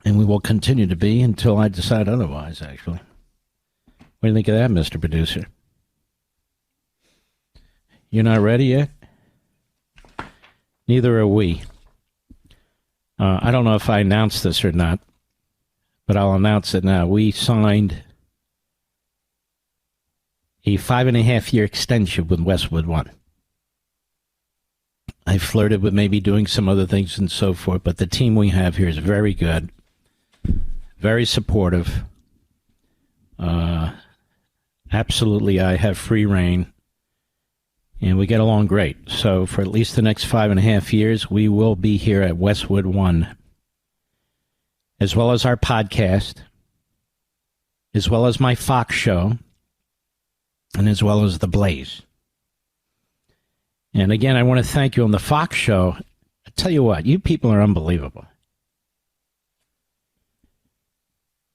And we will continue to be until I decide otherwise, actually. What do you think of that, Mr. Producer? You're not ready yet? Neither are we. I don't know if I announced this or not, but I'll announce it now. We signed a 5.5-year extension with Westwood One. I flirted with maybe doing some other things and so forth, but the team we have here is very good, very supportive. Absolutely, I have free reign, and we get along great. So for at least the next 5.5 years, we will be here at Westwood One, as well as our podcast, as well as my Fox show, and as well as The Blaze. And again, I want to thank you on the Fox show. I tell you what, you people are unbelievable.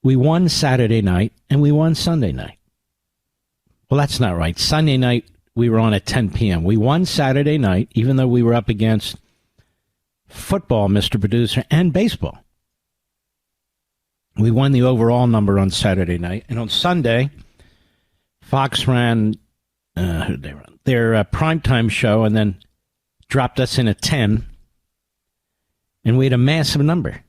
We won Saturday night and we won Sunday night. Well, that's not right. Sunday night, we were on at 10 p.m. We won Saturday night, even though we were up against football, Mr. Producer, and baseball. We won the overall number on Saturday night. And on Sunday, Fox ran their primetime show and then dropped us in at 10. And we had a massive number.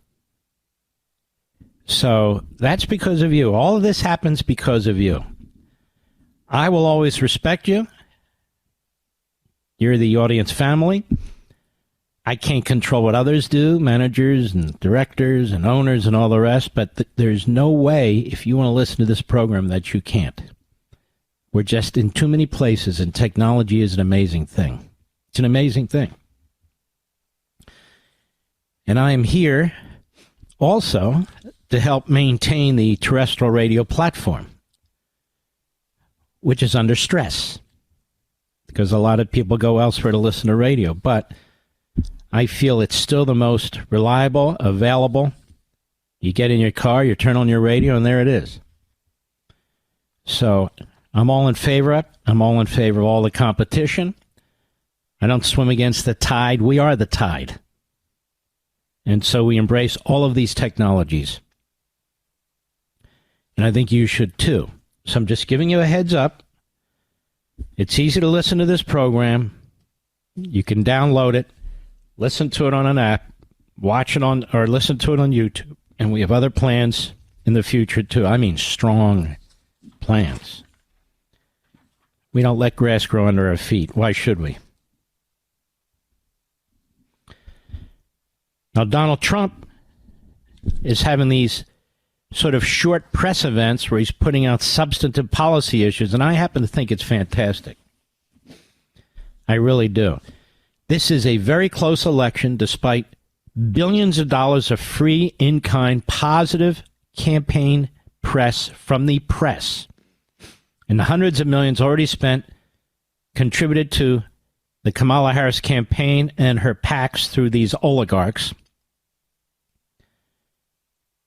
So that's because of you. All of this happens because of you. I will always respect you. You're the audience family. I can't control what others do, managers and directors and owners and all the rest, but there's no way, if you want to listen to this program, that you can't. We're just in too many places, and technology is an amazing thing. It's an amazing thing. And I am here also to help maintain the terrestrial radio platform, which is under stress because a lot of people go elsewhere to listen to radio. But I feel it's still the most reliable, available. You get in your car, you turn on your radio, and there it is. So I'm all in favor of it. I'm all in favor of all the competition. I don't swim against the tide. We are the tide. And so we embrace all of these technologies. And I think you should too. So I'm just giving you a heads up. It's easy to listen to this program. You can download it, listen to it on an app, watch it on, or listen to it on YouTube. And we have other plans in the future too. I mean, strong plans. We don't let grass grow under our feet. Why should we? Now, Donald Trump is having these sort of short press events where he's putting out substantive policy issues, and I happen to think it's fantastic. I really do. This is a very close election, despite billions of dollars of free, in-kind, positive campaign press from the press, and the hundreds of millions already spent contributed to the Kamala Harris campaign and her PACs through these oligarchs.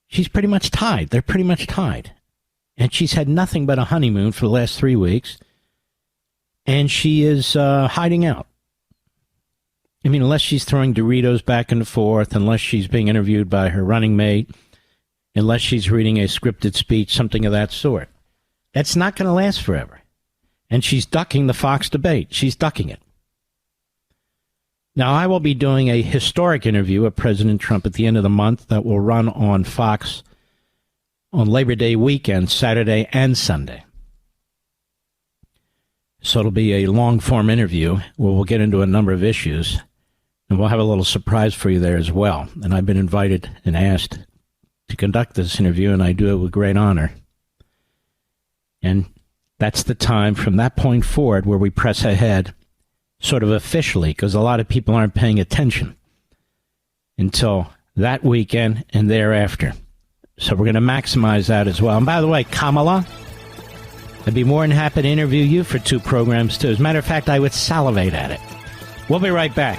She's pretty much tied. They're pretty much tied. And she's had nothing but a honeymoon for the last 3 weeks. And she is hiding out. I mean, unless she's throwing Doritos back and forth, unless she's being interviewed by her running mate, unless she's reading a scripted speech, something of that sort. That's not going to last forever. And she's ducking the Fox debate. She's ducking it. Now, I will be doing a historic interview of President Trump at the end of the month that will run on Fox on Labor Day weekend, Saturday and Sunday. So it'll be a long-form interview where we'll get into a number of issues, and we'll have a little surprise for you there as well. And I've been invited and asked to conduct this interview, and I do it with great honor. And that's the time from that point forward where we press ahead sort of officially, because a lot of people aren't paying attention until that weekend and thereafter. So we're going to maximize that as well. And by the way, Kamala, I'd be more than happy to interview you for 2 programs, too. As a matter of fact, I would salivate at it. We'll be right back.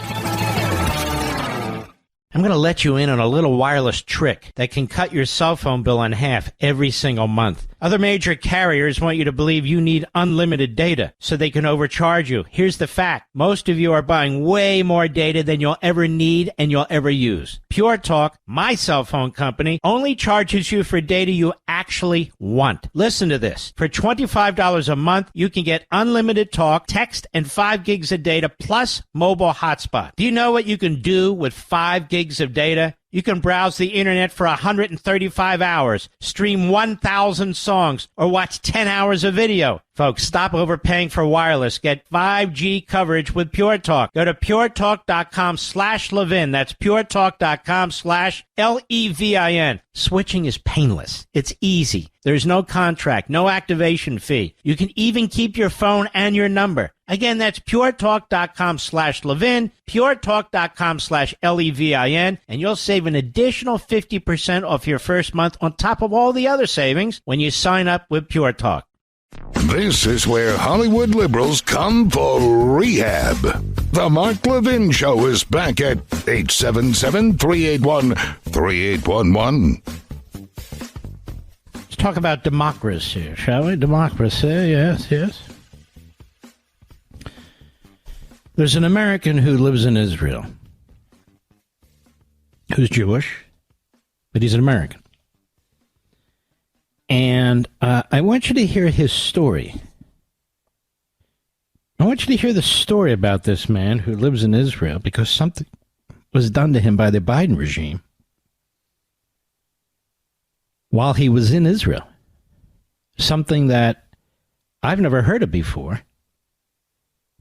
I'm going to let you in on a little wireless trick that can cut your cell phone bill in half every single month. Other major carriers want you to believe you need unlimited data so they can overcharge you. Here's the fact. Most of you are buying way more data than you'll ever need and you'll ever use. Pure Talk, my cell phone company, only charges you for data you actually want. Listen to this. For $25 a month, you can get unlimited talk, text, and 5 gigs of data plus mobile hotspot. Do you know what you can do with 5 gigs of data? You can browse the internet for 135 hours, stream 1,000 songs, or watch 10 hours of video. Folks, stop overpaying for wireless. Get 5G coverage with Pure Talk. Go to puretalk.com/Levin. That's puretalk.com/Levin. Switching is painless. It's easy. There's no contract, no activation fee. You can even keep your phone and your number. Again, that's puretalk.com/Levin, puretalk.com/Levin, and you'll save an additional 50% off your first month on top of all the other savings when you sign up with Pure Talk. This is where Hollywood liberals come for rehab. The Mark Levin Show is back at 877-381-3811. Let's talk about democracy, shall we? Democracy, yes, yes. There's an American who lives in Israel who's Jewish, but he's an American. And I want you to hear his story. I want you to hear the story about this man who lives in Israel because something was done to him by the Biden regime while he was in Israel. Something that I've never heard of before,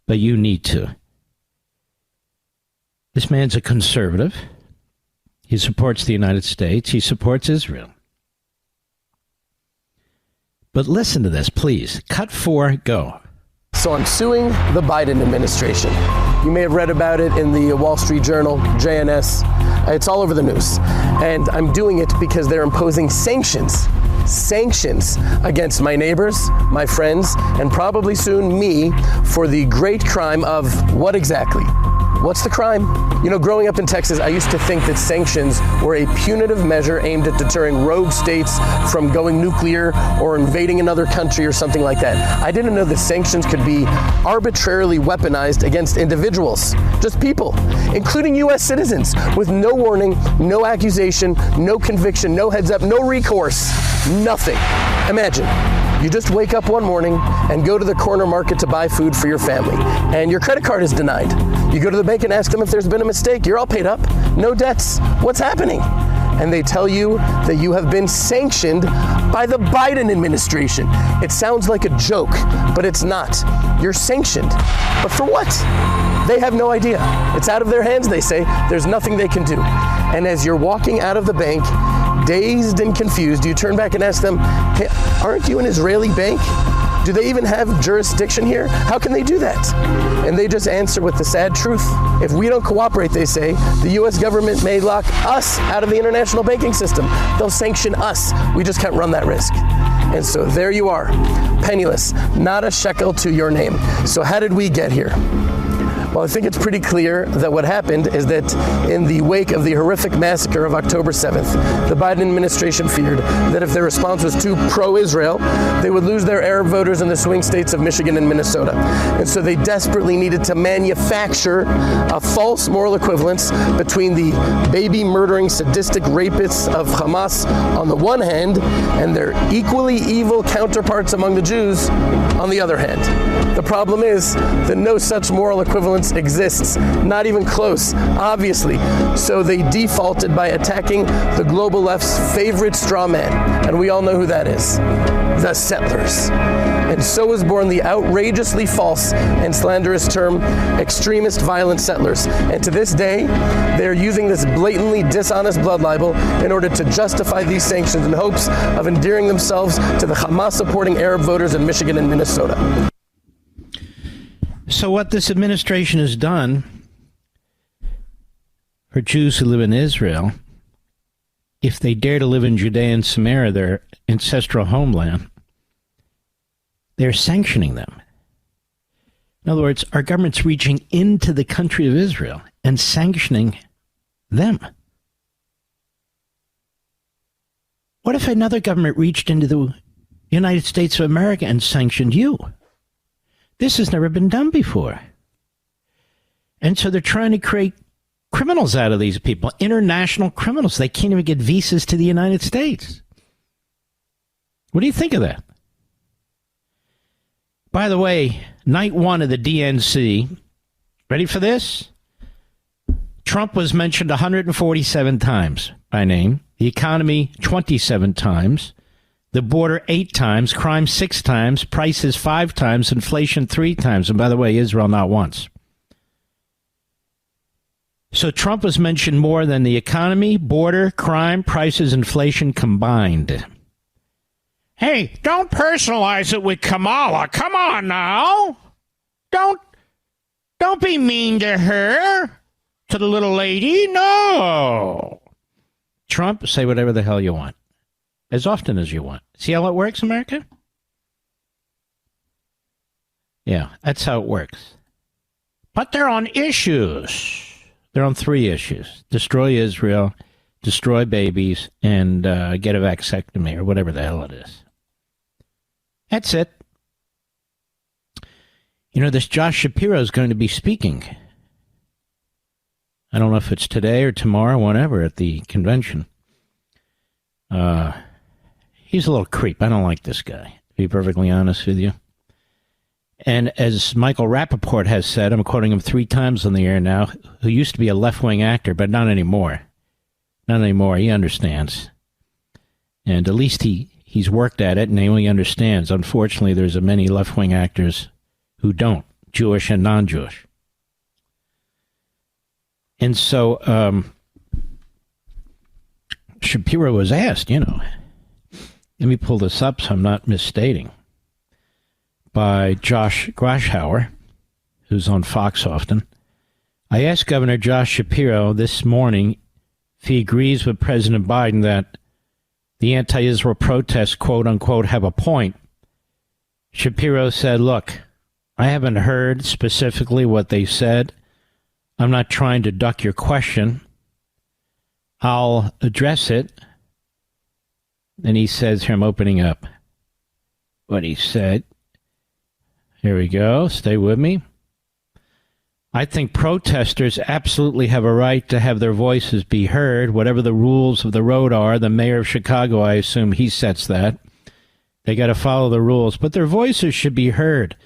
but you need to. This man's a conservative. He supports the United States. He supports Israel. But listen to this, please. Cut 4, go. So I'm suing the Biden administration. You may have read about it in the Wall Street Journal, JNS. It's all over the news. And I'm doing it because they're imposing sanctions against my neighbors, my friends, and probably soon me for the great crime of what exactly? What's the crime? You know, growing up in Texas, I used to think that sanctions were a punitive measure aimed at deterring rogue states from going nuclear or invading another country or something like that. I didn't know that sanctions could be arbitrarily weaponized against individuals, just people, including U.S. citizens, with no warning, no accusation, no conviction, no heads up, no recourse, nothing. Imagine. You just wake up one morning and go to the corner market to buy food for your family, and your credit card is denied. You go to the bank and ask them if there's been a mistake. You're all paid up, no debts. What's happening? And they tell you that you have been sanctioned by the Biden administration. It sounds like a joke, but it's not. You're sanctioned. But for what? They have no idea. It's out of their hands, they say. There's nothing they can do. And as you're walking out of the bank, dazed and confused, you turn back and ask them, hey, aren't you an Israeli bank? Do they even have jurisdiction here? How can they do that? And they just answer with the sad truth. If we don't cooperate, they say, the U.S. government may lock us out of the international banking system. They'll sanction us. We just can't run that risk. And so there you are, penniless, not a shekel to your name. So how did we get here? Well, I think it's pretty clear that what happened is that in the wake of the horrific massacre of October 7th, the Biden administration feared that if their response was too pro-Israel, they would lose their Arab voters in the swing states of Michigan and Minnesota. And so they desperately needed to manufacture a false moral equivalence between the baby-murdering, sadistic rapists of Hamas on the one hand and their equally evil counterparts among the Jews on the other hand. The problem is that no such moral equivalence exists, not even close, obviously. So they defaulted by attacking the global left's favorite straw man, and we all know who that is, the settlers. And so was born the outrageously false and slanderous term extremist violent settlers. And to this day, they're using this blatantly dishonest blood libel in order to justify these sanctions in hopes of endearing themselves to the Hamas-supporting Arab voters in Michigan and Minnesota. So what this administration has done for Jews who live in Israel, if they dare to live in Judea and Samaria, their ancestral homeland, they're sanctioning them. In other words, our government's reaching into the country of Israel and sanctioning them. What if another government reached into the United States of America and sanctioned you? This has never been done before. And so they're trying to create criminals out of these people, international criminals. They can't even get visas to the United States. What do you think of that? By the way, night one of the DNC, ready for this? Trump was mentioned 147 times by name, the economy 27 times, the border 8 times, crime 6 times, prices 5 times, inflation 3 times. And by the way, Israel not once. So Trump was mentioned more than the economy, border, crime, prices, inflation combined. Hey, don't personalize it with Kamala. Come on now. Don't be mean to her, to the little lady. No. Trump, say whatever the hell you want. As often as you want. See how it works, America? Yeah, that's how it works. But they're on issues. They're on 3 issues. Destroy Israel, destroy babies, and get a vasectomy, or whatever the hell it is. That's it. You know, this Josh Shapiro is going to be speaking. I don't know if it's today or tomorrow, whenever, at the convention. He's a little creep. I don't like this guy, to be perfectly honest with you. And as Michael Rappaport has said, I'm quoting him 3 times on the air now, who used to be a left-wing actor, but not anymore. Not anymore. He understands. And at least he's worked at it, and he understands. Unfortunately, there's many left-wing actors who don't, Jewish and non-Jewish. And so Shapiro was asked, let me pull this up so I'm not misstating, by Josh Grashauer, who's on Fox often. I asked Governor Josh Shapiro this morning if he agrees with President Biden that the anti-Israel protests, quote unquote, have a point. Shapiro said, look, I haven't heard specifically what they said. I'm not trying to duck your question. I'll address it. And he says, here, I'm opening up what he said. Here we go. Stay with me. I think protesters absolutely have a right to have their voices be heard, whatever the rules of the road are. The mayor of Chicago, I assume he sets that. They got to follow the rules, but their voices should be heard,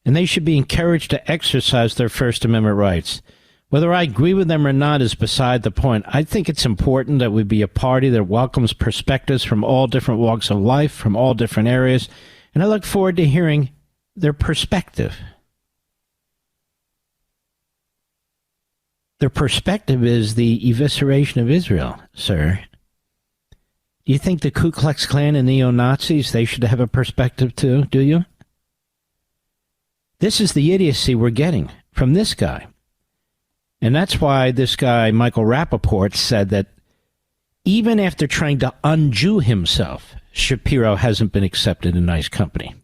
and they should be encouraged to exercise their First Amendment rights. Whether I agree with them or not is beside the point. I think it's important that we be a party that welcomes perspectives from all different walks of life, from all different areas, and I look forward to hearing their perspective. Their perspective is the evisceration of Israel, sir. Do you think the Ku Klux Klan and neo-Nazis, they should have a perspective too, do you? This is the idiocy we're getting from this guy. And that's why this guy, Michael Rappaport, said that even after trying to un-Jew himself, Shapiro hasn't been accepted in nice company,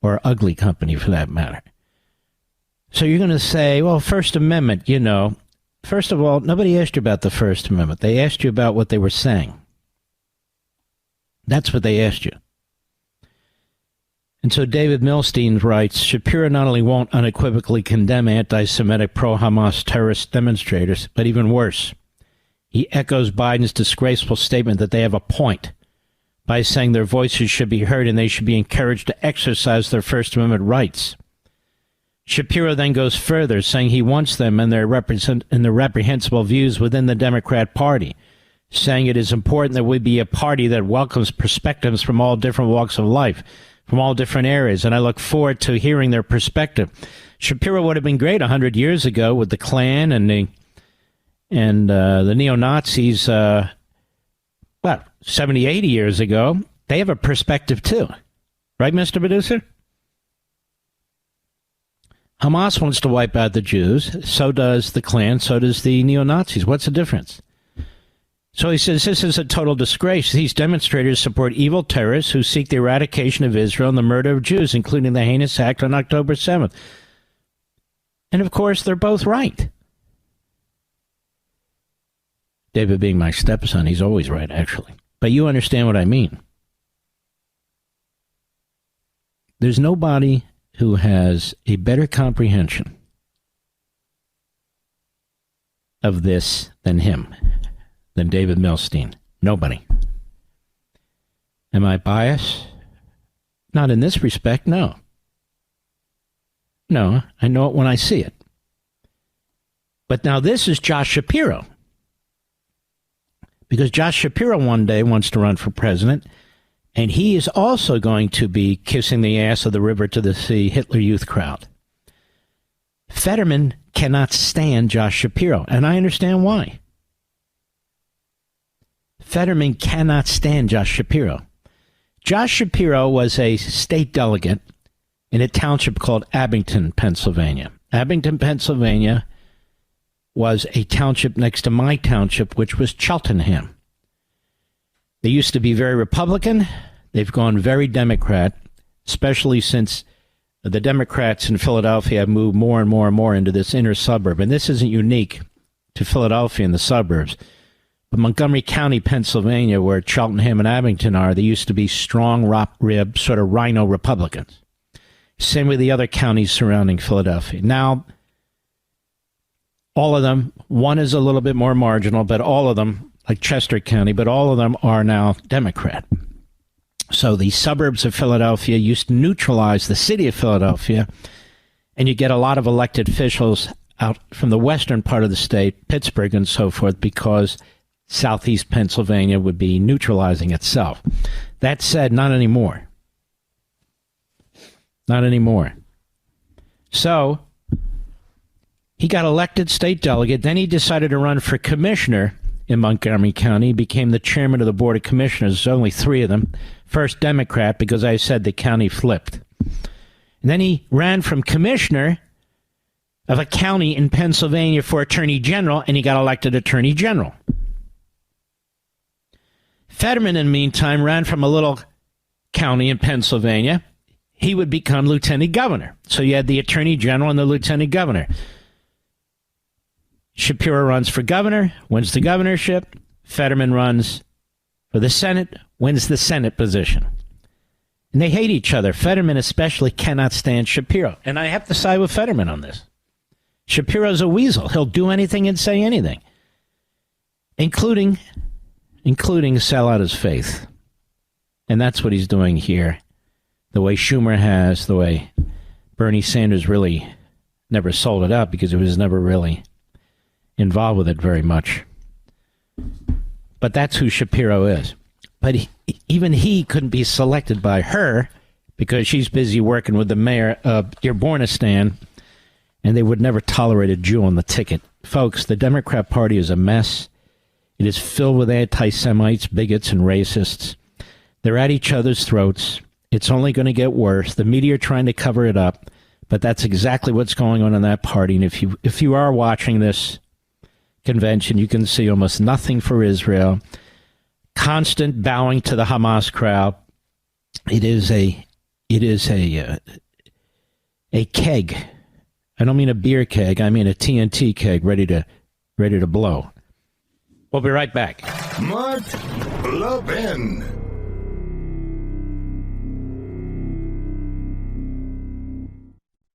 or ugly company for that matter. So you're going to say, well, First Amendment, First of all, nobody asked you about the First Amendment. They asked you about what they were saying. That's what they asked you. And so David Milstein writes, Shapiro not only won't unequivocally condemn anti-Semitic pro-Hamas terrorist demonstrators, but even worse, he echoes Biden's disgraceful statement that they have a point by saying their voices should be heard and they should be encouraged to exercise their First Amendment rights. Shapiro then goes further, saying he wants them and their reprehensible views within the Democrat Party, saying it is important that we be a party that welcomes perspectives from all different walks of life, from all different areas, and I look forward to hearing their perspective. Shapiro would have been great 100 years ago with the Klan and the neo-Nazis, 70, 80 years ago. They have a perspective too. Right, Mr. Producer? Hamas wants to wipe out the Jews. So does the Klan. So does the neo-Nazis. What's the difference? So he says this is a total disgrace. These demonstrators support evil terrorists who seek the eradication of Israel and the murder of Jews, including the heinous act on October 7th. And, of course, they're both right. David being my stepson, he's always right, actually. But you understand what I mean. There's nobody who has a better comprehension of this than him. Than David Milstein. Nobody. Am I biased? Not in this respect, no. No, I know it when I see it. But now this is Josh Shapiro. Because Josh Shapiro one day wants to run for president, and he is also going to be kissing the ass of the river to the sea Hitler Youth crowd. Fetterman cannot stand Josh Shapiro, and I understand why. Fetterman cannot stand Josh Shapiro. Josh Shapiro was a state delegate in a township called Abington, Pennsylvania. Abington, Pennsylvania was a township next to my township, which was Cheltenham. They used to be very Republican. They've gone very Democrat, especially since the Democrats in Philadelphia have moved more and more and more into this inner suburb. And this isn't unique to Philadelphia and the suburbs. But Montgomery County, Pennsylvania, where Cheltenham and Abington are, they used to be strong, rock-ribbed, sort of rhino Republicans. Same with the other counties surrounding Philadelphia. Now, all of them, one is a little bit more marginal, but all of them, like Chester County, but all of them are now Democrat. So the suburbs of Philadelphia used to neutralize the city of Philadelphia, and you get a lot of elected officials out from the western part of the state, Pittsburgh and so forth, because southeast Pennsylvania would be neutralizing itself. That said, not anymore. Not anymore. So he got elected state delegate. Then he decided to run for commissioner in Montgomery County. He became the chairman of the board of commissioners. There's only 3 of them. First Democrat, because I said the county flipped. And then he ran from commissioner of a county in Pennsylvania for attorney general, and he got elected attorney general. Fetterman, in the meantime, ran from a little county in Pennsylvania. He would become lieutenant governor. So you had the attorney general and the lieutenant governor. Shapiro runs for governor, wins the governorship. Fetterman runs for the Senate, wins the Senate position. And they hate each other. Fetterman especially cannot stand Shapiro. And I have to side with Fetterman on this. Shapiro's a weasel. He'll do anything and say anything, including sell out his faith. And that's what he's doing here. The way Schumer has, the way Bernie Sanders really never sold it out because he was never really involved with it very much. But that's who Shapiro is. But even he couldn't be selected by her because she's busy working with the mayor of Dearborn, and they would never tolerate a Jew on the ticket. Folks, the Democrat Party is a mess. It is filled with anti-Semites, bigots, and racists. They're at each other's throats. It's only going to get worse. The media are trying to cover it up, but that's exactly what's going on in that party. And if you are watching this convention, you can see almost nothing for Israel. Constant bowing to the Hamas crowd. It is a keg. I don't mean a beer keg. I mean a TNT keg ready to blow. We'll be right back. Mark Levin.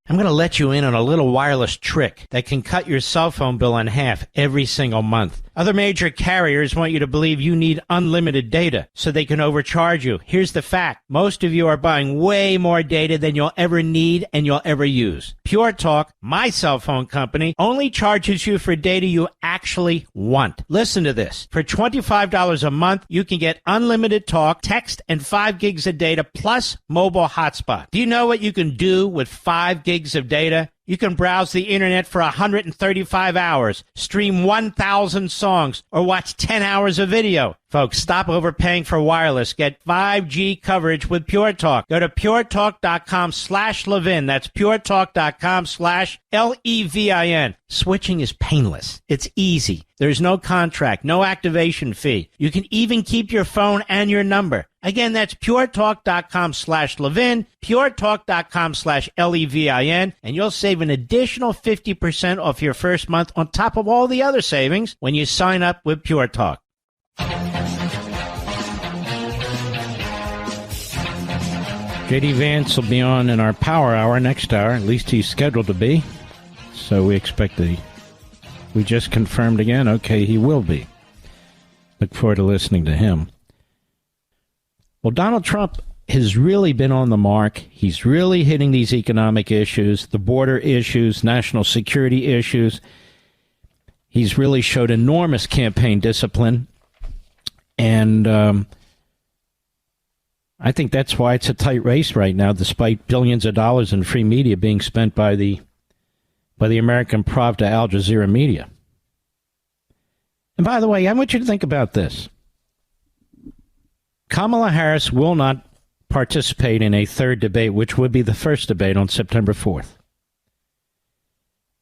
I'm going to let you in on a little wireless trick that can cut your cell phone bill in half every single month. Other major carriers want you to believe you need unlimited data so they can overcharge you. Here's the fact. Most of you are buying way more data than you'll ever need and you'll ever use. Pure Talk, my cell phone company, only charges you for data you actually want. Listen to this. For $25 a month, you can get unlimited talk, text, and 5 gigs of data plus mobile hotspot. Do you know what you can do with 5 gigs of data? You can browse the internet for 135 hours, stream 1,000 songs, or watch 10 hours of video. Folks, stop overpaying for wireless. Get 5G coverage with Pure Talk. Go to puretalk.com/Levin. That's puretalk.com/LEVIN. Switching is painless. It's easy. There's no contract, no activation fee. You can even keep your phone and your number. Again, that's puretalk.com/Levin, puretalk.com/LEVIN, and you'll save an additional 50% off your first month on top of all the other savings when you sign up with Pure Talk. J.D. Vance will be on in our Power Hour next hour. At least he's scheduled to be. So we expect we just confirmed again, okay, he will be. Look forward to listening to him. Well, Donald Trump has really been on the mark. He's really hitting these economic issues, the border issues, national security issues. He's really showed enormous campaign discipline. And I think that's why it's a tight race right now, despite billions of dollars in free media being spent by the American Pravda Al Jazeera media. And by the way, I want you to think about this. Kamala Harris will not participate in a third debate, which would be the first debate on September 4th.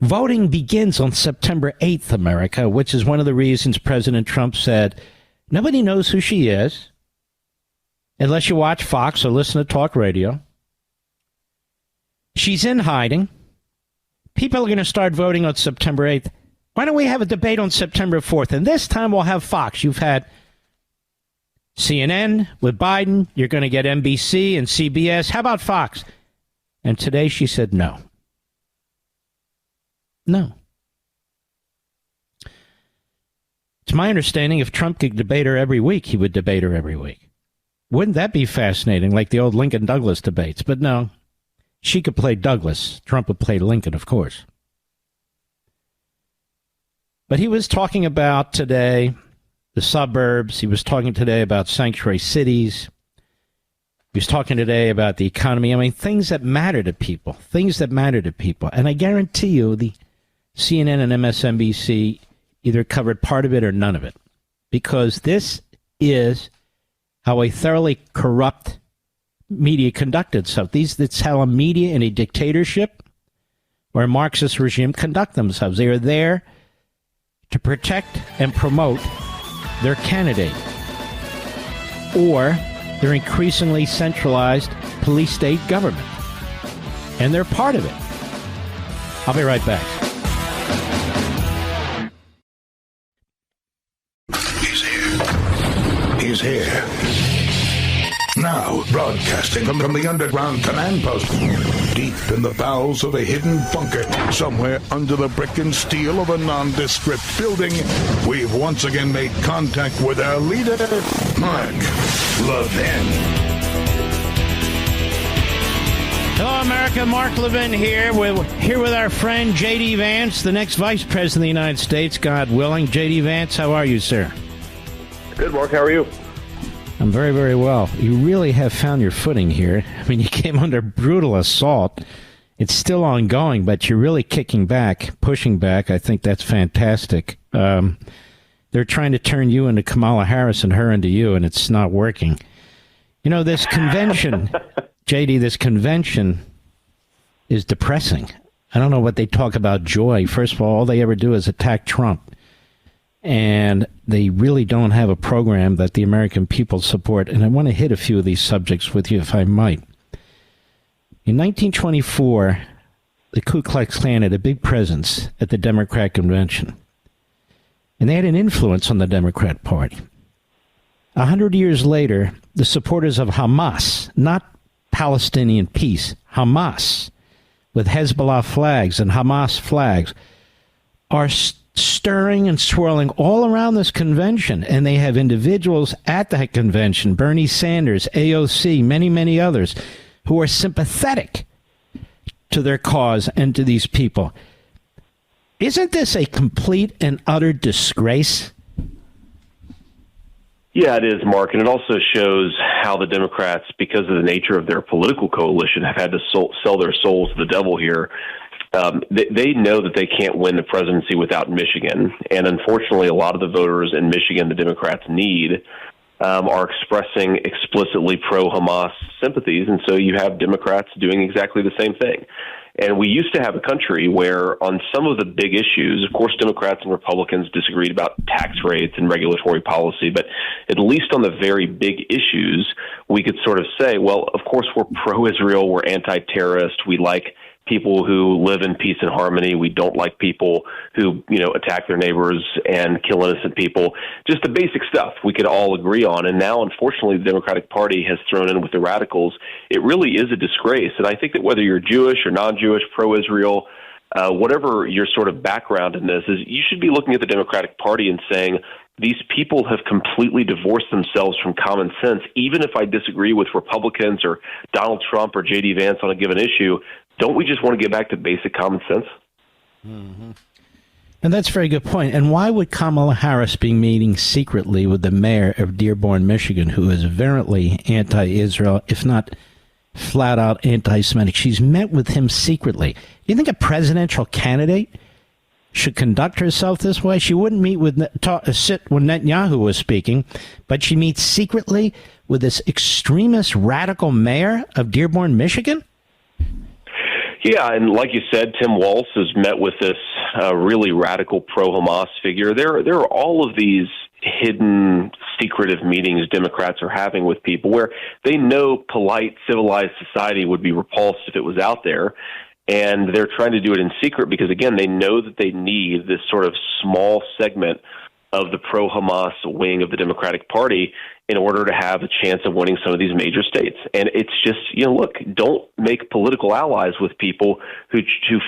Voting begins on September 8th, America, which is one of the reasons President Trump said, nobody knows who she is, unless you watch Fox or listen to talk radio. She's in hiding. People are going to start voting on September 8th. Why don't we have a debate on September 4th? And this time we'll have Fox. You've had CNN with Biden. You're going to get NBC and CBS. How about Fox? And today she said no. No. It's my understanding if Trump could debate her every week, he would debate her every week. Wouldn't that be fascinating, like the old Lincoln-Douglas debates? But no, she could play Douglas. Trump would play Lincoln, of course. But he was talking about today the suburbs. He was talking today about sanctuary cities. He was talking today about the economy. I mean, things that matter to people. Things that matter to people. And I guarantee you the CNN and MSNBC either covered part of it or none of it. Because this is how a thoroughly corrupt media conducted itself. That's how a media in a dictatorship or a Marxist regime conduct themselves. They are there to protect and promote their candidate or their increasingly centralized police state government. And they're part of it. I'll be right back. He's here. Now, broadcasting from the underground command post, deep in the bowels of a hidden bunker, somewhere under the brick and steel of a nondescript building, we've once again made contact with our leader, Mark Levin. Hello, America. Mark Levin here. We're here with our friend J.D. Vance, the next Vice President of the United States, God willing. J.D. Vance, how are you, sir? Good, Mark. How are you? I'm very, very well. You really have found your footing here. I mean, you came under brutal assault. It's still ongoing, but you're really kicking back, pushing back. I think that's fantastic. They're trying to turn you into Kamala Harris and her into you, and it's not working. You know, this convention, JD, this convention is depressing. I don't know what they talk about joy. First of all they ever do is attack Trump. And they really don't have a program that the American people support. And I want to hit a few of these subjects with you, if I might. In 1924, the Ku Klux Klan had a big presence at the Democrat convention. And they had an influence on the Democrat Party. 100 years later, the supporters of Hamas, not Palestinian peace, Hamas, with Hezbollah flags and Hamas flags, are stirring and swirling all around this convention, and they have individuals at that convention, Bernie Sanders, AOC, many, many others, who are sympathetic to their cause and to these people. Isn't this a complete and utter disgrace? Yeah, it is, Mark, and it also shows how the Democrats, because of the nature of their political coalition, have had to sell their souls to the devil here. They know that they can't win the presidency without Michigan. And unfortunately, a lot of the voters in Michigan the Democrats need are expressing explicitly pro-Hamas sympathies. And so you have Democrats doing exactly the same thing. And we used to have a country where on some of the big issues, of course, Democrats and Republicans disagreed about tax rates and regulatory policy, but at least on the very big issues, we could sort of say, well, of course, we're pro-Israel, we're anti-terrorist, we like people who live in peace and harmony. We don't like people who, attack their neighbors and kill innocent people. Just the basic stuff we could all agree on. And now, unfortunately, the Democratic Party has thrown in with the radicals. It really is a disgrace. And I think that whether you're Jewish or non-Jewish, pro-Israel, whatever your sort of background in this is, you should be looking at the Democratic Party and saying, these people have completely divorced themselves from common sense. Even if I disagree with Republicans or Donald Trump or J.D. Vance on a given issue, don't we just want to get back to basic common sense? Mm-hmm. And that's a very good point. And why would Kamala Harris be meeting secretly with the mayor of Dearborn, Michigan, who is virulently anti-Israel, if not flat-out anti-Semitic? She's met with him secretly. Do you think a presidential candidate should conduct herself this way? She wouldn't meet with sit when Netanyahu was speaking, but she meets secretly with this extremist radical mayor of Dearborn, Michigan? Yeah, and like you said, Tim Walz has met with this really radical pro-Hamas figure. There are all of these hidden, secretive meetings Democrats are having with people where they know polite, civilized society would be repulsed if it was out there. And they're trying to do it in secret because, again, they know that they need this sort of small segment of the pro-Hamas wing of the Democratic Party in order to have a chance of winning some of these major states. And it's just, look, don't make political allies with people who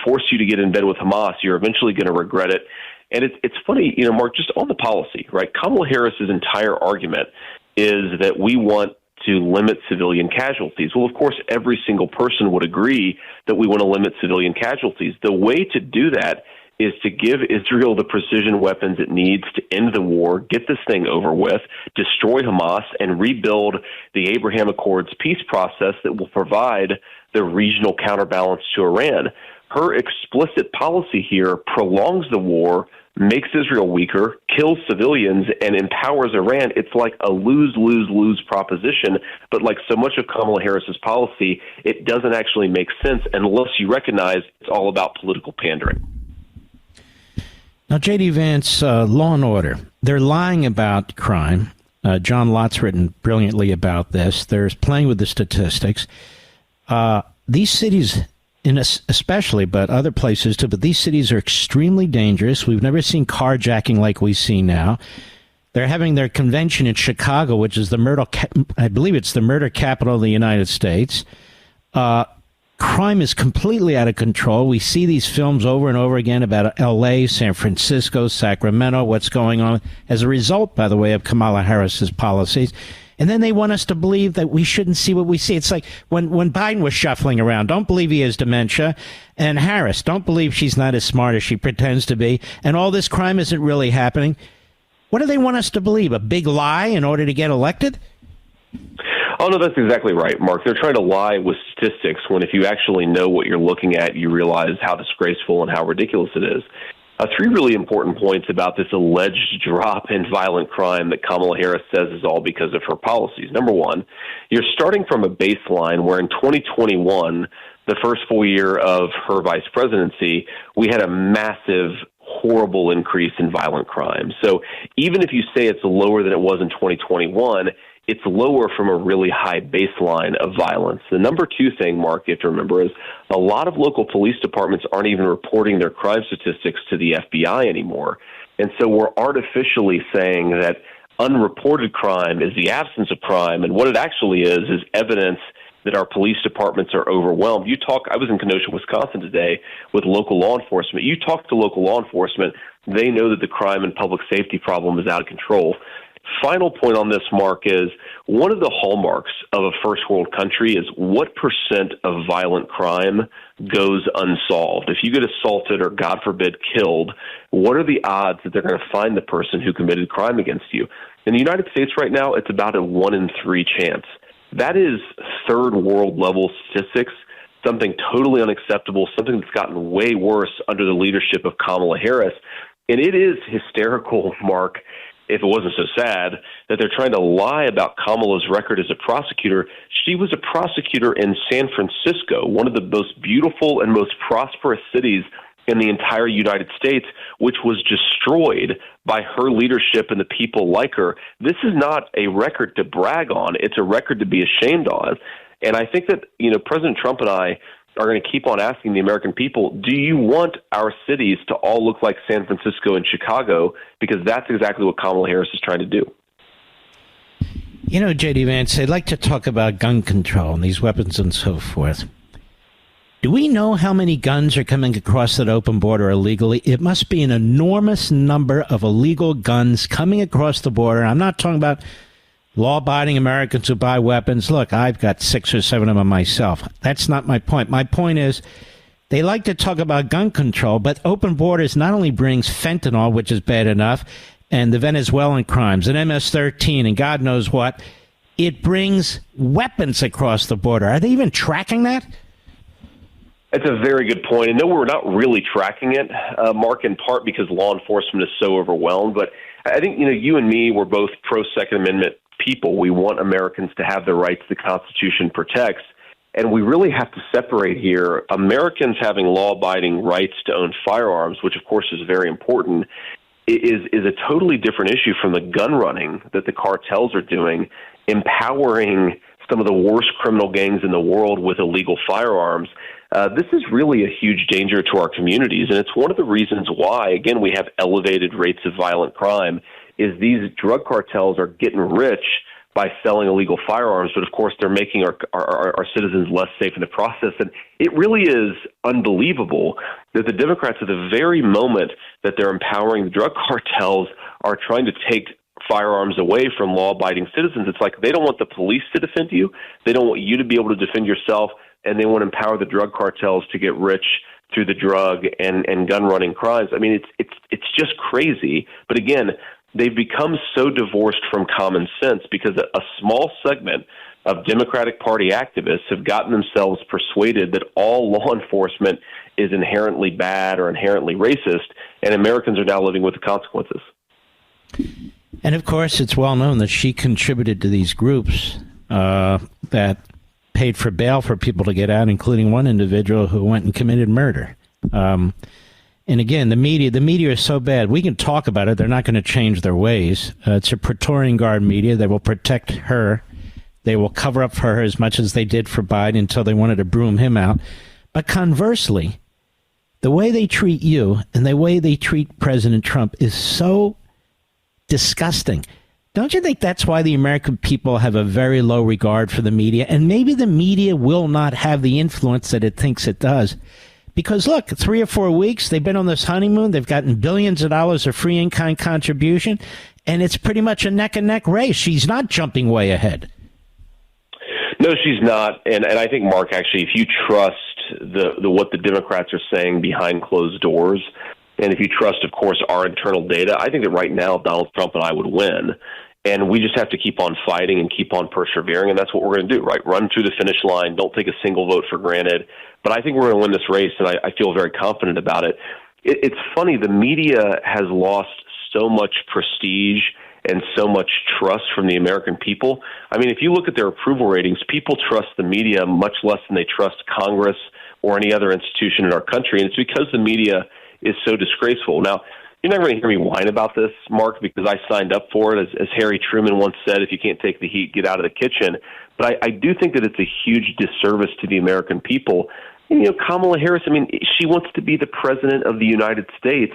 force you to get in bed with Hamas. You're eventually going to regret it. And it's funny, Mark, just on the policy, right? Kamala Harris's entire argument is that we want to limit civilian casualties. Well, of course, every single person would agree that we want to limit civilian casualties. The way to do that is to give Israel the precision weapons it needs to end the war, get this thing over with, destroy Hamas, and rebuild the Abraham Accords peace process that will provide the regional counterbalance to Iran. Her explicit policy here prolongs the war, makes Israel weaker, kills civilians, and empowers Iran. It's like a lose-lose-lose proposition, but like so much of Kamala Harris's policy, it doesn't actually make sense unless you recognize it's all about political pandering. Now, J.D. Vance, law and order, they're lying about crime. John Lott's written brilliantly about this. They're playing with the statistics. These cities, especially, but other places too, but these cities are extremely dangerous. We've never seen carjacking like we see now. They're having their convention in Chicago, which is I believe it's the murder capital of the United States. Crime is completely out of control. We see these films over and over again about L.A., San Francisco, Sacramento, what's going on as a result, by the way, of Kamala Harris's policies. And then they want us to believe that we shouldn't see what we see. It's like when Biden was shuffling around, don't believe he has dementia. And Harris, don't believe she's not as smart as she pretends to be. And all this crime isn't really happening. What do they want us to believe? A big lie in order to get elected? Oh, no, that's exactly right, Mark. They're trying to lie with statistics when if you actually know what you're looking at, you realize how disgraceful and how ridiculous it is. Three really important points about this alleged drop in violent crime that Kamala Harris says is all because of her policies. Number one, you're starting from a baseline where in 2021, the first full year of her vice presidency, we had a massive, horrible increase in violent crime. So even if you say it's lower than it was in 2021, it's lower from a really high baseline of violence. The number two thing, Mark, you have to remember is a lot of local police departments aren't even reporting their crime statistics to the FBI anymore. And so we're artificially saying that unreported crime is the absence of crime. And what it actually is evidence that our police departments are overwhelmed. I was in Kenosha, Wisconsin today with local law enforcement. You talk to local law enforcement, they know that the crime and public safety problem is out of control. Final point on this, Mark, is one of the hallmarks of a first world country is what percent of violent crime goes unsolved. If you get assaulted or, God forbid, killed, what are the odds that they're going to find the person who committed crime against you? In the United States right now, it's about a 1 in 3 chance. That is third world level statistics, something totally unacceptable, something that's gotten way worse under the leadership of Kamala Harris. And it is hysterical, Mark, if it wasn't so sad, that they're trying to lie about Kamala's record as a prosecutor. She was a prosecutor in San Francisco, one of the most beautiful and most prosperous cities in the entire United States, which was destroyed by her leadership and the people like her. This is not a record to brag on. It's a record to be ashamed of. And I think that, President Trump and I are going to keep on asking the American people, do you want our cities to all look like San Francisco and Chicago? Because that's exactly what Kamala Harris is trying to do. J.D. Vance, they'd like to talk about gun control and these weapons and so forth. Do we know how many guns are coming across that open border illegally? It must be an enormous number of illegal guns coming across the border. I'm not talking about law-abiding Americans who buy weapons. Look, I've got 6 or 7 of them myself. That's not my point. My point is they like to talk about gun control, but open borders not only brings fentanyl, which is bad enough, and the Venezuelan crimes, and MS-13, and God knows what, it brings weapons across the border. Are they even tracking that? It's a very good point. And no, we're not really tracking it, Mark, in part because law enforcement is so overwhelmed. But I think, you and me, we're both pro-Second Amendment people. We want Americans to have the rights the Constitution protects. And we really have to separate here Americans having law-abiding rights to own firearms, which, of course, is very important, is a totally different issue from the gun running that the cartels are doing, empowering some of the worst criminal gangs in the world with illegal firearms. This is really a huge danger to our communities, and it's one of the reasons why, again, we have elevated rates of violent crime, is these drug cartels are getting rich by selling illegal firearms, but of course they're making our citizens less safe in the process. And it really is unbelievable that the Democrats, at the very moment that they're empowering the drug cartels, are trying to take firearms away from law-abiding citizens. It's like they don't want the police to defend you. They don't want you to be able to defend yourself, and they want to empower the drug cartels to get rich through the drug and gun-running crimes. I mean, it's just crazy. But again, they've become so divorced from common sense because a small segment of Democratic Party activists have gotten themselves persuaded that all law enforcement is inherently bad or inherently racist, and Americans are now living with the consequences. And, of course, it's well known that she contributed to these groups that paid for bail for people to get out, including one individual who went and committed murder. And again, the media is so bad. We can talk about it. They're not going to change their ways. It's a Praetorian Guard media. They will protect her. They will cover up for her as much as they did for Biden until they wanted to broom him out. But conversely, the way they treat you and the way they treat President Trump is so disgusting. Don't you think that's why the American people have a very low regard for the media? And maybe the media will not have the influence that it thinks it does. Because, look, 3 or 4 weeks, they've been on this honeymoon. They've gotten billions of dollars of free in-kind contribution, and it's pretty much a neck-and-neck race. She's not jumping way ahead. No, she's not. And I think, Mark, actually, if you trust what the Democrats are saying behind closed doors, and if you trust, of course, our internal data, I think that right now Donald Trump and I would win. And we just have to keep on fighting and keep on persevering, and that's what we're going to do, right? Run through the finish line. Don't take a single vote for granted. But I think we're going to win this race, and I feel very confident about it. It's funny. The media has lost so much prestige and so much trust from the American people. I mean, if you look at their approval ratings, people trust the media much less than they trust Congress or any other institution in our country, and it's because the media is so disgraceful. Now, you're not going to hear me whine about this, Mark, because I signed up for it. As Harry Truman once said, if you can't take the heat, get out of the kitchen. But I do think that it's a huge disservice to the American people. And, you know, Kamala Harris, I mean, she wants to be the president of the United States.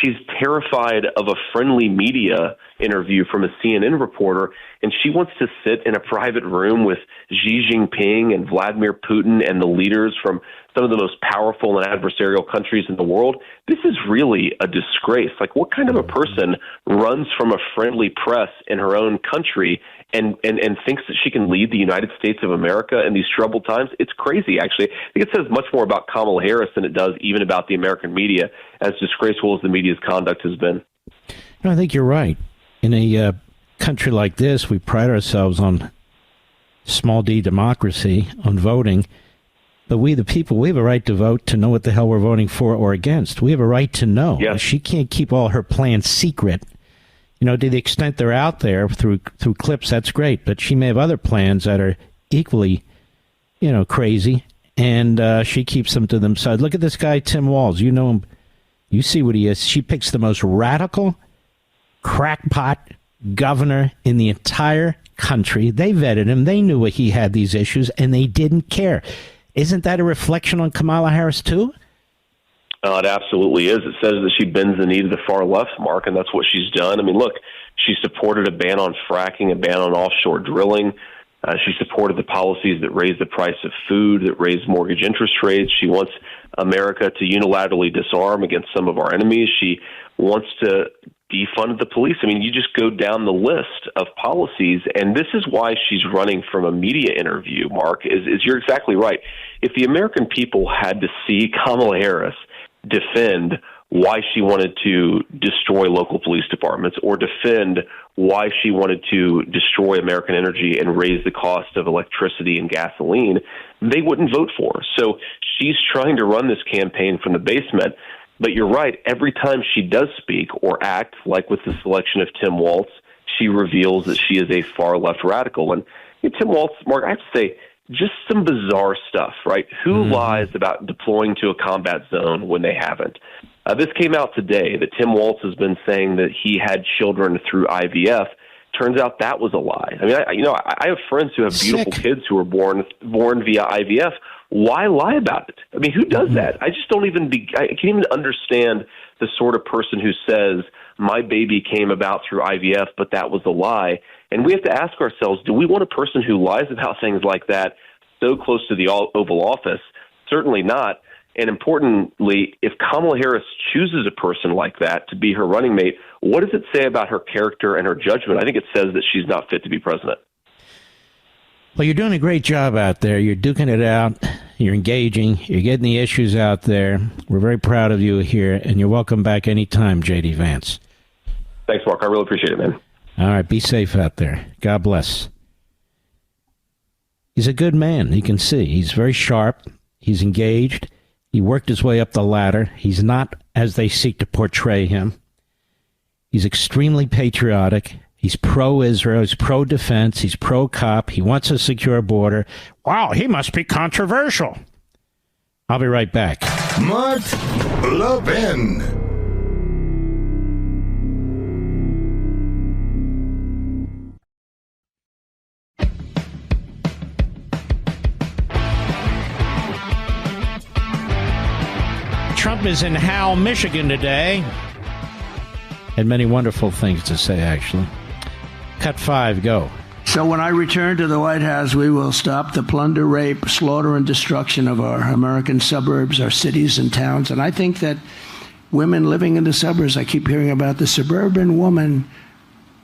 She's terrified of a friendly media interview from a CNN reporter, and she wants to sit in a private room with Xi Jinping and Vladimir Putin and the leaders from some of the most powerful and adversarial countries in the world. This is really a disgrace. Like, what kind of a person runs from a friendly press in her own country and thinks that she can lead the United States of America in these troubled times? It's crazy, actually. I think it says much more about Kamala Harris than it does even about the American media, as disgraceful as the media's conduct has been. No, I think you're right. In a country like this, we pride ourselves on small d democracy, on voting. But we, the people, we have a right to vote, to know what the hell we're voting for or against. We have a right to know. Yes. She can't keep all her plans secret. You know, to the extent they're out there through clips, that's great. But she may have other plans that are equally, you know, crazy. And she keeps them to themselves. Look at this guy, Tim Walz. You know him. You see what he is. She picks the most radical, crackpot governor in the entire country. They vetted him. They knew he had these issues, and they didn't care. Isn't that a reflection on Kamala Harris, too? It absolutely is. It says that she bends the knee to the far left, Mark, and that's what she's done. I mean, look, she supported a ban on fracking, a ban on offshore drilling. She supported the policies that raised the price of food, that raised mortgage interest rates. She wants America to unilaterally disarm against some of our enemies. She wants to defund the police. I mean, you just go down the list of policies, and this is why she's running from a media interview, Mark, is you're exactly right. If the American people had to see Kamala Harris defend why she wanted to destroy local police departments or defend why she wanted to destroy American energy and raise the cost of electricity and gasoline, they wouldn't vote for her. So she's trying to run this campaign from the basement. But you're right. Every time she does speak or act, like with the selection of Tim Walz, she reveals that she is a far-left radical. And Tim Walz, Mark, I have to say, just some bizarre stuff, right? Who lies about deploying to a combat zone when they haven't? This came out today that Tim Walz has been saying that he had children through IVF. Turns out that was a lie. I mean, I have friends who have beautiful kids who were born via IVF. Why lie about it? I mean, who does that? I just don't even I can't even understand the sort of person who says my baby came about through IVF, but that was a lie. And we have to ask ourselves, do we want a person who lies about things like that so close to the Oval Office? Certainly not. And importantly, if Kamala Harris chooses a person like that to be her running mate, what does it say about her character and her judgment? I think it says that she's not fit to be president. Well, you're doing a great job out there. You're duking it out. You're engaging. You're getting the issues out there. We're very proud of you here, and you're welcome back anytime, J.D. Vance. Thanks, Mark. I really appreciate it, man. All right. Be safe out there. God bless. He's a good man. You can see. He's very sharp. He's engaged. He worked his way up the ladder. He's not as they seek to portray him. He's extremely patriotic. He's pro-Israel. He's pro-defense. He's pro-cop. He wants a secure border. Wow, he must be controversial. I'll be right back. Mark Levin. Trump is in Howell, Michigan today. Had many wonderful things to say, actually. Cut 5, go. So when I return to the White House, we will stop the plunder, rape, slaughter, and destruction of our American suburbs, our cities and towns. And I think that women living in the suburbs, I keep hearing about the suburban woman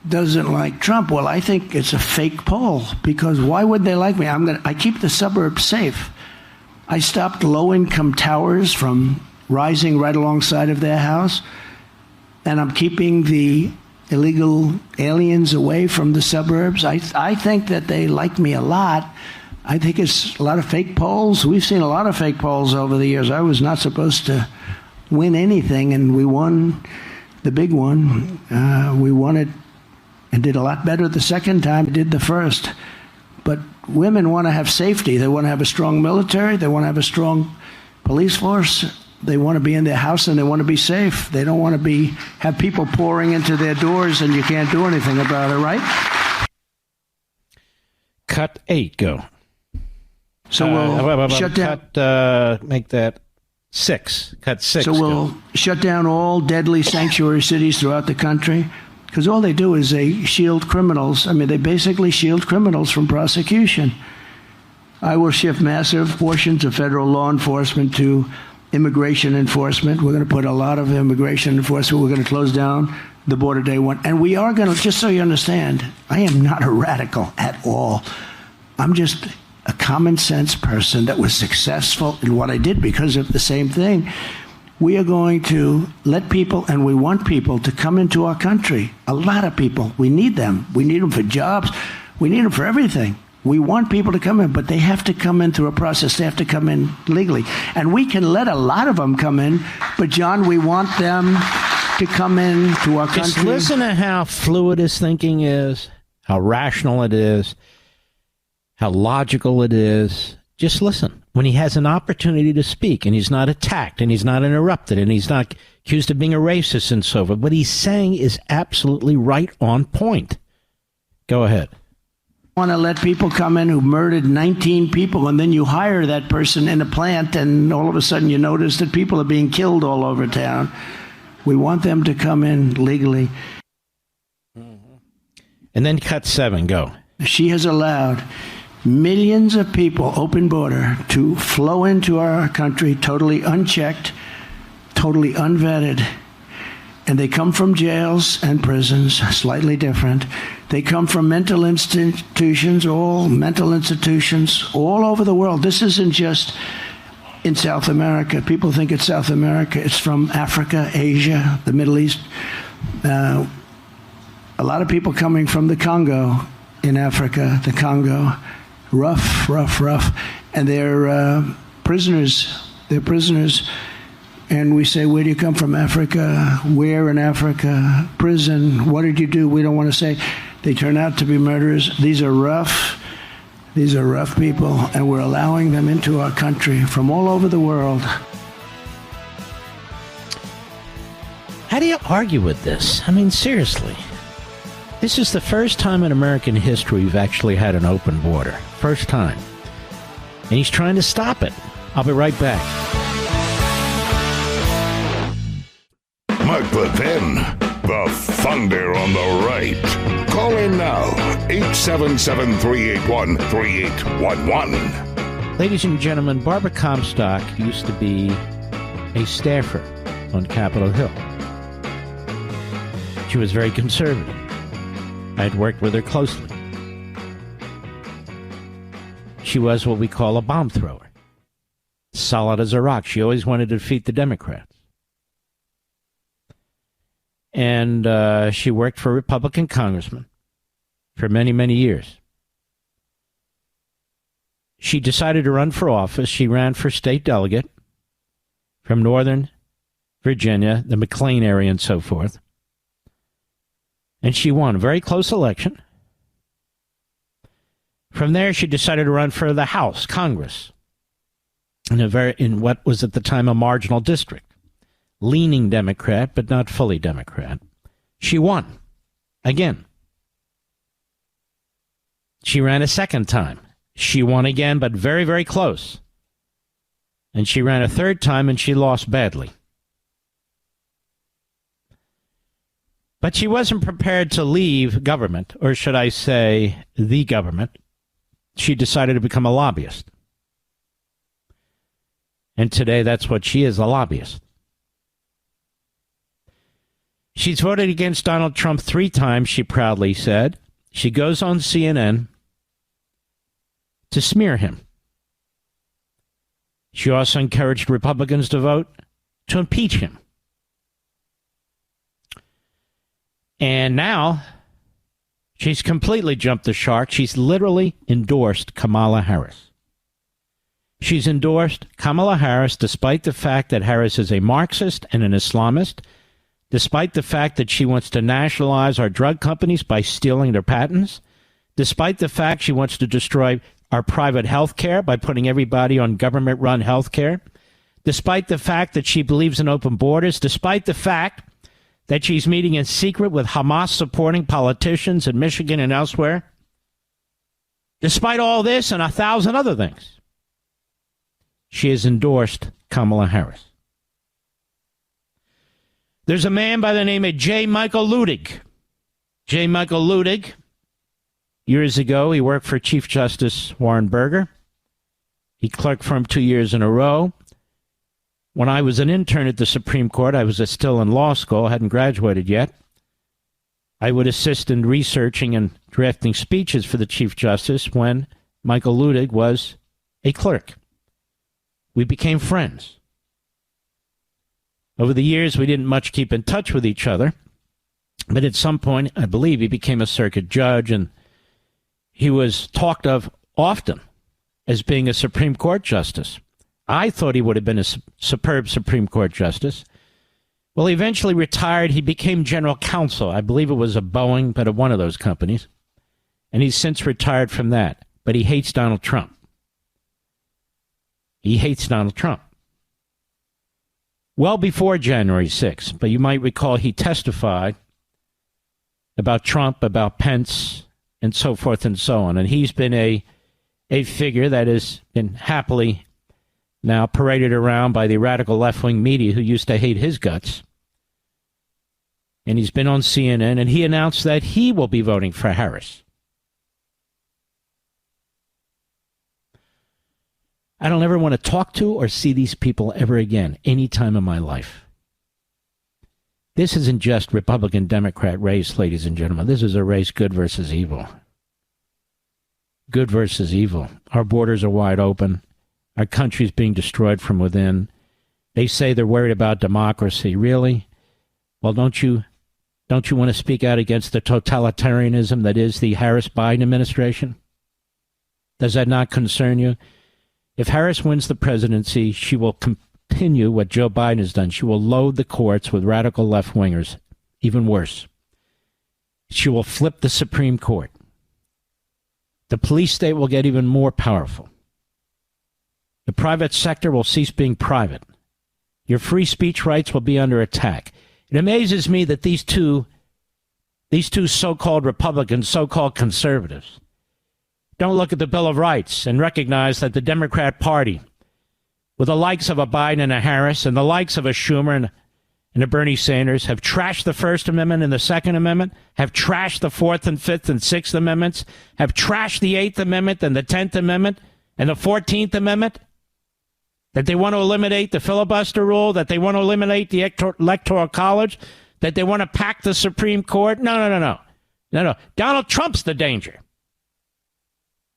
doesn't like Trump. Well, I think it's a fake poll, because why would they like me? I keep the suburbs safe. I stopped low-income towers from rising right alongside of their house, and I'm keeping the illegal aliens away from the suburbs. I think that they like me a lot. I think it's a lot of fake polls. We've seen a lot of fake polls over the years. I was not supposed to win anything, and we won the big one. We won it and did a lot better the second time we did the first. But women want to have safety. They want to have a strong military. They want to have a strong police force. They want to be in their house, and they want to be safe. They don't want to have people pouring into their doors, and you can't do anything about it, right? Cut 8, go. So we'll shut down. Make that 6. Cut 6. So we'll shut down all deadly sanctuary cities throughout the country, because all they do is they shield criminals. I mean, they basically shield criminals from prosecution. I will shift massive portions of federal law enforcement to immigration enforcement. We're going to put a lot of immigration enforcement. We're going to close down the border day one. And we are going to, just so you understand, I am not a radical at all. I'm just a common sense person that was successful in what I did because of the same thing. We are going to let people, and we want people to come into our country. A lot of people. We need them. We need them for jobs. We need them for everything. We want people to come in, but they have to come in through a process. They have to come in legally. And we can let a lot of them come in, but, John, we want them to come in to our country. Just listen to how fluid his thinking is, how rational it is, how logical it is. Just listen. When he has an opportunity to speak, and he's not attacked, and he's not interrupted, and he's not accused of being a racist and so forth, what he's saying is absolutely right on point. Go ahead. Want to let people come in who murdered 19 people, and then you hire that person in a plant, and all of a sudden you notice that people are being killed all over town. We want them to come in legally. And then cut 7, go. She has allowed millions of people, open border, to flow into our country totally unchecked, totally unvetted. And they come from jails and prisons, slightly different. They come from mental institutions, all mental institutions all over the world. This isn't just in South America. People think it's South America. It's from Africa, Asia, the Middle East. A lot of people coming from the Congo in Africa, the Congo. Rough. And they're prisoners. They're prisoners. And we say, where do you come from? Africa. Where in Africa? Prison. What did you do? We don't want to say. They turn out to be murderers. These are rough people, and we're allowing them into our country from all over the world. How do you argue with this? I mean, seriously. This is the first time in American history we've actually had an open border. First time. And he's trying to stop it. I'll be right back. Mark Levin, the thunder on the right. Call in now, 877-381-3811. Ladies and gentlemen, Barbara Comstock used to be a staffer on Capitol Hill. She was very conservative. I had worked with her closely. She was what we call a bomb thrower. Solid as a rock. She always wanted to defeat the Democrats. And she worked for a Republican congressman for many, many years. She decided to run for office. She ran for state delegate from Northern Virginia, the McLean area and so forth. And she won a very close election. From there, she decided to run for the House, Congress, in what was at the time a marginal district. Leaning Democrat, but not fully Democrat. She won. Again. She ran a second time. She won again, but very, very close. And she ran a third time, and she lost badly. But she wasn't prepared to leave government, or should I say, the government. She decided to become a lobbyist. And today, that's what she is, a lobbyist. She's voted against Donald Trump 3 times, she proudly said. She goes on CNN to smear him. She also encouraged Republicans to vote to impeach him. And now, she's completely jumped the shark. She's literally endorsed Kamala Harris. She's endorsed Kamala Harris despite the fact that Harris is a Marxist and an Islamist, despite the fact that she wants to nationalize our drug companies by stealing their patents, despite the fact she wants to destroy our private health care by putting everybody on government-run health care, despite the fact that she believes in open borders, despite the fact that she's meeting in secret with Hamas-supporting politicians in Michigan and elsewhere, despite all this and 1,000 other things, she has endorsed Kamala Harris. There's a man by the name of J. Michael Luttig. J. Michael Luttig, years ago, he worked for Chief Justice Warren Burger. He clerked for him 2 years in a row. When I was an intern at the Supreme Court, I was still in law school, hadn't graduated yet. I would assist in researching and drafting speeches for the Chief Justice when Michael Luttig was a clerk. We became friends. Over the years, we didn't much keep in touch with each other, but at some point, I believe he became a circuit judge, and he was talked of often as being a Supreme Court justice. I thought he would have been a superb Supreme Court justice. Well, he eventually retired. He became general counsel. I believe it was a Boeing, but of one of those companies. And he's since retired from that. But he hates Donald Trump. He hates Donald Trump. Well before January 6th. But you might recall he testified about Trump, about Pence, and so forth and so on. And he's been a figure that has been happily now paraded around by the radical left-wing media who used to hate his guts. And he's been on CNN, and he announced that he will be voting for Harris. I don't ever want to talk to or see these people ever again, any time in my life. This isn't just Republican-Democrat race, ladies and gentlemen. This is a race good versus evil. Good versus evil. Our borders are wide open. Our country's being destroyed from within. They say they're worried about democracy. Really? Well, don't you want to speak out against the totalitarianism that is the Harris-Biden administration? Does that not concern you? If Harris wins the presidency, she will continue what Joe Biden has done. She will load the courts with radical left-wingers. Even worse. She will flip the Supreme Court. The police state will get even more powerful. The private sector will cease being private. Your free speech rights will be under attack. It amazes me that these two so-called Republicans, so-called conservatives, don't look at the Bill of Rights and recognize that the Democrat Party, with the likes of a Biden and a Harris and the likes of a Schumer and a Bernie Sanders, have trashed the First Amendment and the Second Amendment, have trashed the Fourth and Fifth and Sixth Amendments, have trashed the Eighth Amendment and the 10th Amendment and the 14th Amendment, that they want to eliminate the filibuster rule, that they want to eliminate the Electoral College, that they want to pack the Supreme Court. No. Donald Trump's the danger.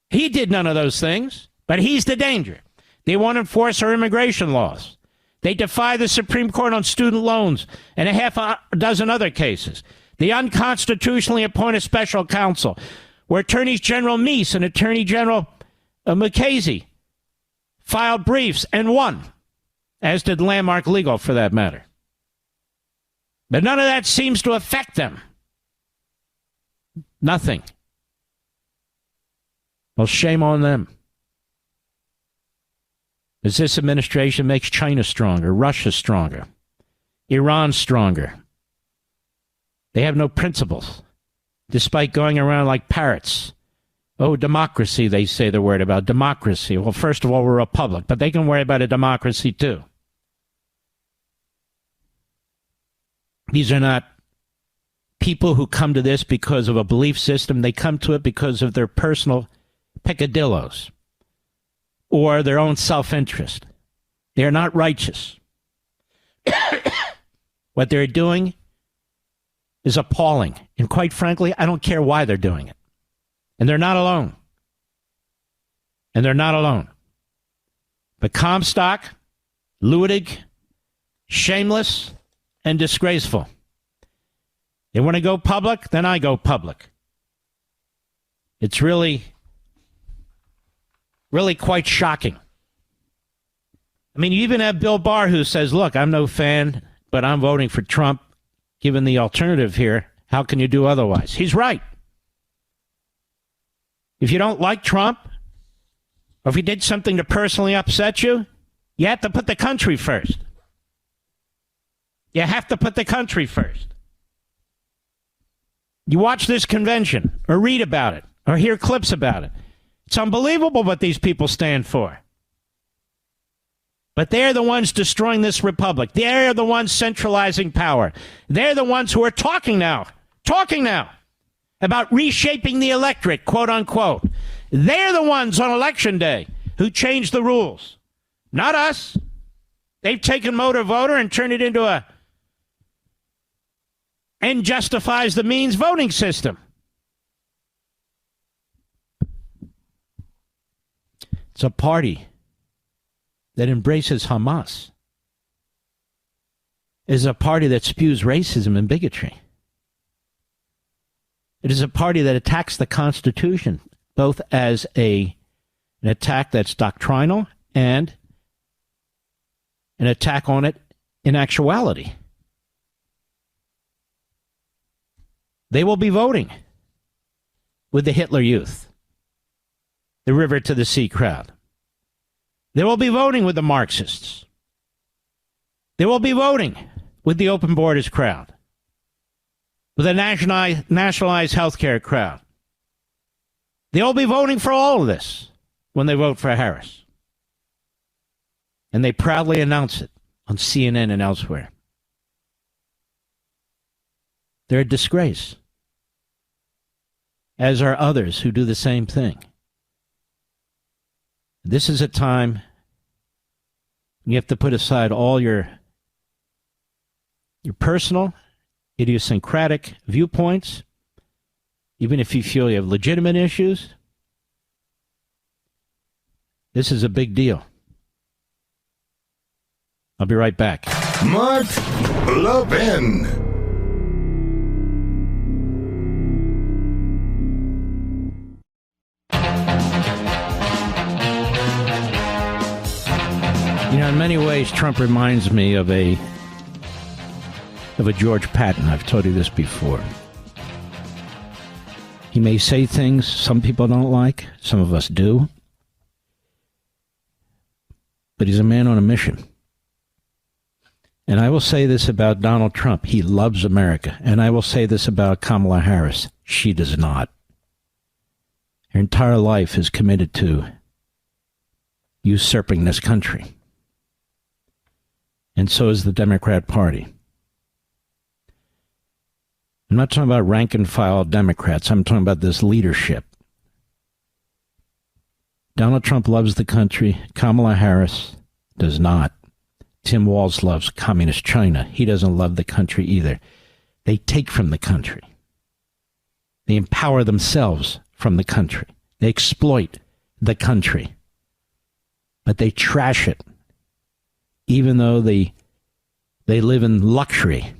He did none of those things, but he's the danger. They want to enforce our immigration laws. They defy the Supreme Court on student loans and a half a dozen other cases. They unconstitutionally appoint a special counsel where Attorneys General Meese and Attorney General Mukasey filed briefs and won, as did Landmark Legal for that matter. But none of that seems to affect them. Nothing. Well, shame on them. As this administration makes China stronger, Russia stronger, Iran stronger. They have no principles, despite going around like parrots. Oh, democracy, they say the word about democracy. Well, first of all, we're a republic, but they can worry about a democracy too. These are not people who come to this because of a belief system. They come to it because of their personal peccadillos or their own self-interest. They are not righteous. What they're doing is appalling. And quite frankly, I don't care why they're doing it. And they're not alone. But Comstock, Ludig, shameless, and disgraceful. They want to go public, then I go public. It's really quite shocking. I mean, you even have Bill Barr who says, look, I'm no fan, but I'm voting for Trump. Given the alternative here, how can you do otherwise? He's right. If you don't like Trump, or if he did something to personally upset you, you have to put the country first. You have to put the country first. You watch this convention, or read about it, or hear clips about it. It's unbelievable what these people stand for. But they're the ones destroying this republic. They're the ones centralizing power. They're the ones who are talking now about reshaping the electorate, quote unquote. They're the ones on Election Day who changed the rules. Not us. They've taken motor voter and turned it into a end justifies the means voting system. It's a party that embraces Hamas. It is a party that spews racism and bigotry. It is a party that attacks the Constitution, both as an attack that's doctrinal and an attack on it in actuality. They will be voting with the Hitler Youth, the River to the Sea crowd. They will be voting with the Marxists. They will be voting with the Open Borders crowd, with the nationalized healthcare crowd. They'll be voting for all of this when they vote for Harris. And they proudly announce it on CNN and elsewhere. They're a disgrace, as are others who do the same thing. This is a time you have to put aside all your personal, idiosyncratic viewpoints, even if you feel you have legitimate issues. This is a big deal. I'll be right back. Mark Levin. You know, in many ways, Trump reminds me of a George Patton. I've told you this before. He may say things some people don't like, some of us do, but he's a man on a mission. And I will say this about Donald Trump. He loves America. And I will say this about Kamala Harris. She does not. Her entire life is committed to usurping this country. And so is the Democrat Party. I'm not talking about rank and file Democrats. I'm talking about this leadership. Donald Trump loves the country. Kamala Harris does not. Tim Walz loves communist China. He doesn't love the country either. They take from the country. They empower themselves from the country. They exploit the country. But they trash it. Even though they live in luxury.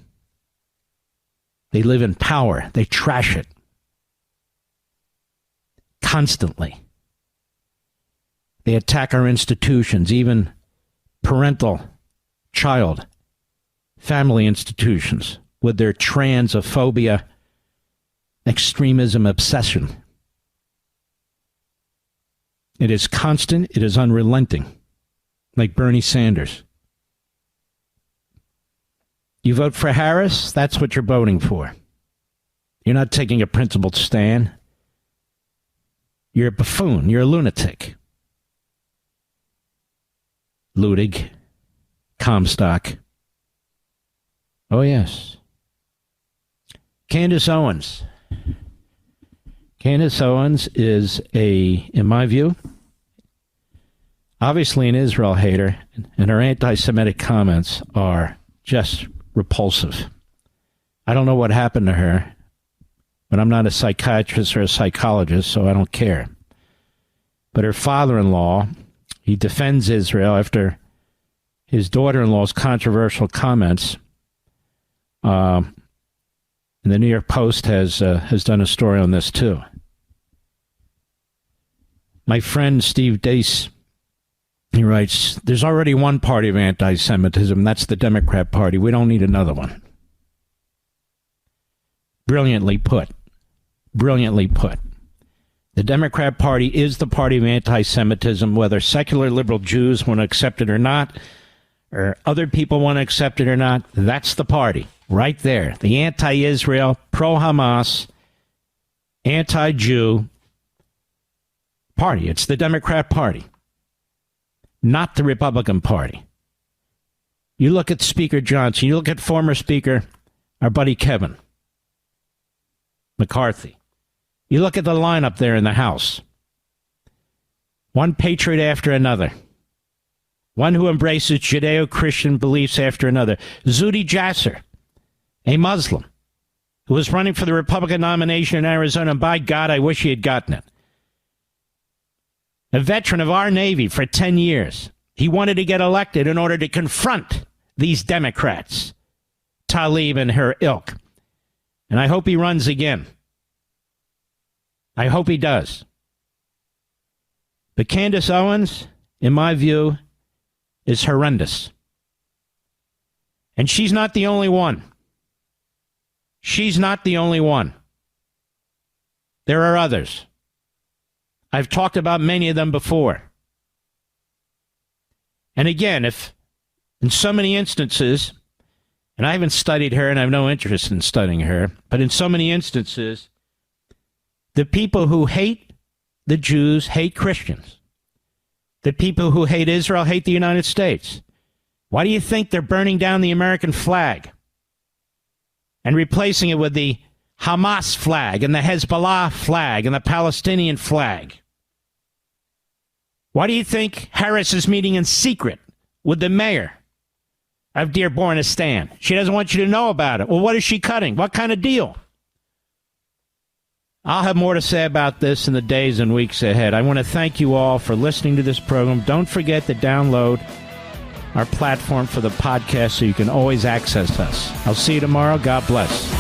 They live in power. They trash it. Constantly. They attack our institutions, even parental, child, family institutions, with their transophobia, extremism, obsession. It is constant. It is unrelenting. Like Bernie Sanders. You vote for Harris, that's what you're voting for. You're not taking a principled stand. You're a buffoon. You're a lunatic. Ludig. Comstock. Oh, yes. Candace Owens. Candace Owens is in my view, obviously an Israel hater, and her anti-Semitic comments are just repulsive. I don't know what happened to her, but I'm not a psychiatrist or a psychologist, so I don't care. But her father-in-law, he defends Israel after his daughter-in-law's controversial comments. And the New York Post has done a story on this too. My friend Steve Deace, he writes, there's already one party of anti-Semitism. That's the Democrat Party. We don't need another one. Brilliantly put. Brilliantly put. The Democrat Party is the party of anti-Semitism, whether secular liberal Jews want to accept it or not, or other people want to accept it or not. That's the party. Right there. The anti-Israel, pro-Hamas, anti-Jew party. It's the Democrat Party. Not the Republican Party. You look at Speaker Johnson, you look at former Speaker, our buddy Kevin McCarthy. You look at the lineup there in the House. One patriot after another. One who embraces Judeo-Christian beliefs after another. Zuhdi Jasser, a Muslim, who was running for the Republican nomination in Arizona, and by God, I wish he had gotten it. A veteran of our Navy for 10 years. He wanted to get elected in order to confront these Democrats, Tlaib and her ilk. And I hope he runs again. I hope he does. But Candace Owens, in my view, is horrendous. And she's not the only one. She's not the only one. There are others. I've talked about many of them before. And again, if in so many instances, and I haven't studied her and I have no interest in studying her, but in so many instances, the people who hate the Jews hate Christians. The people who hate Israel hate the United States. Why do you think they're burning down the American flag and replacing it with the Hamas flag and the Hezbollah flag and the Palestinian flag? Why do you think Harris is meeting in secret with the mayor of Dearborn? She doesn't want you to know about it. Well, what is she cutting? What kind of deal? I'll have more to say about this in the days and weeks ahead. I want to thank you all for listening to this program. Don't forget to download our platform for the podcast so you can always access us. I'll see you tomorrow. God bless.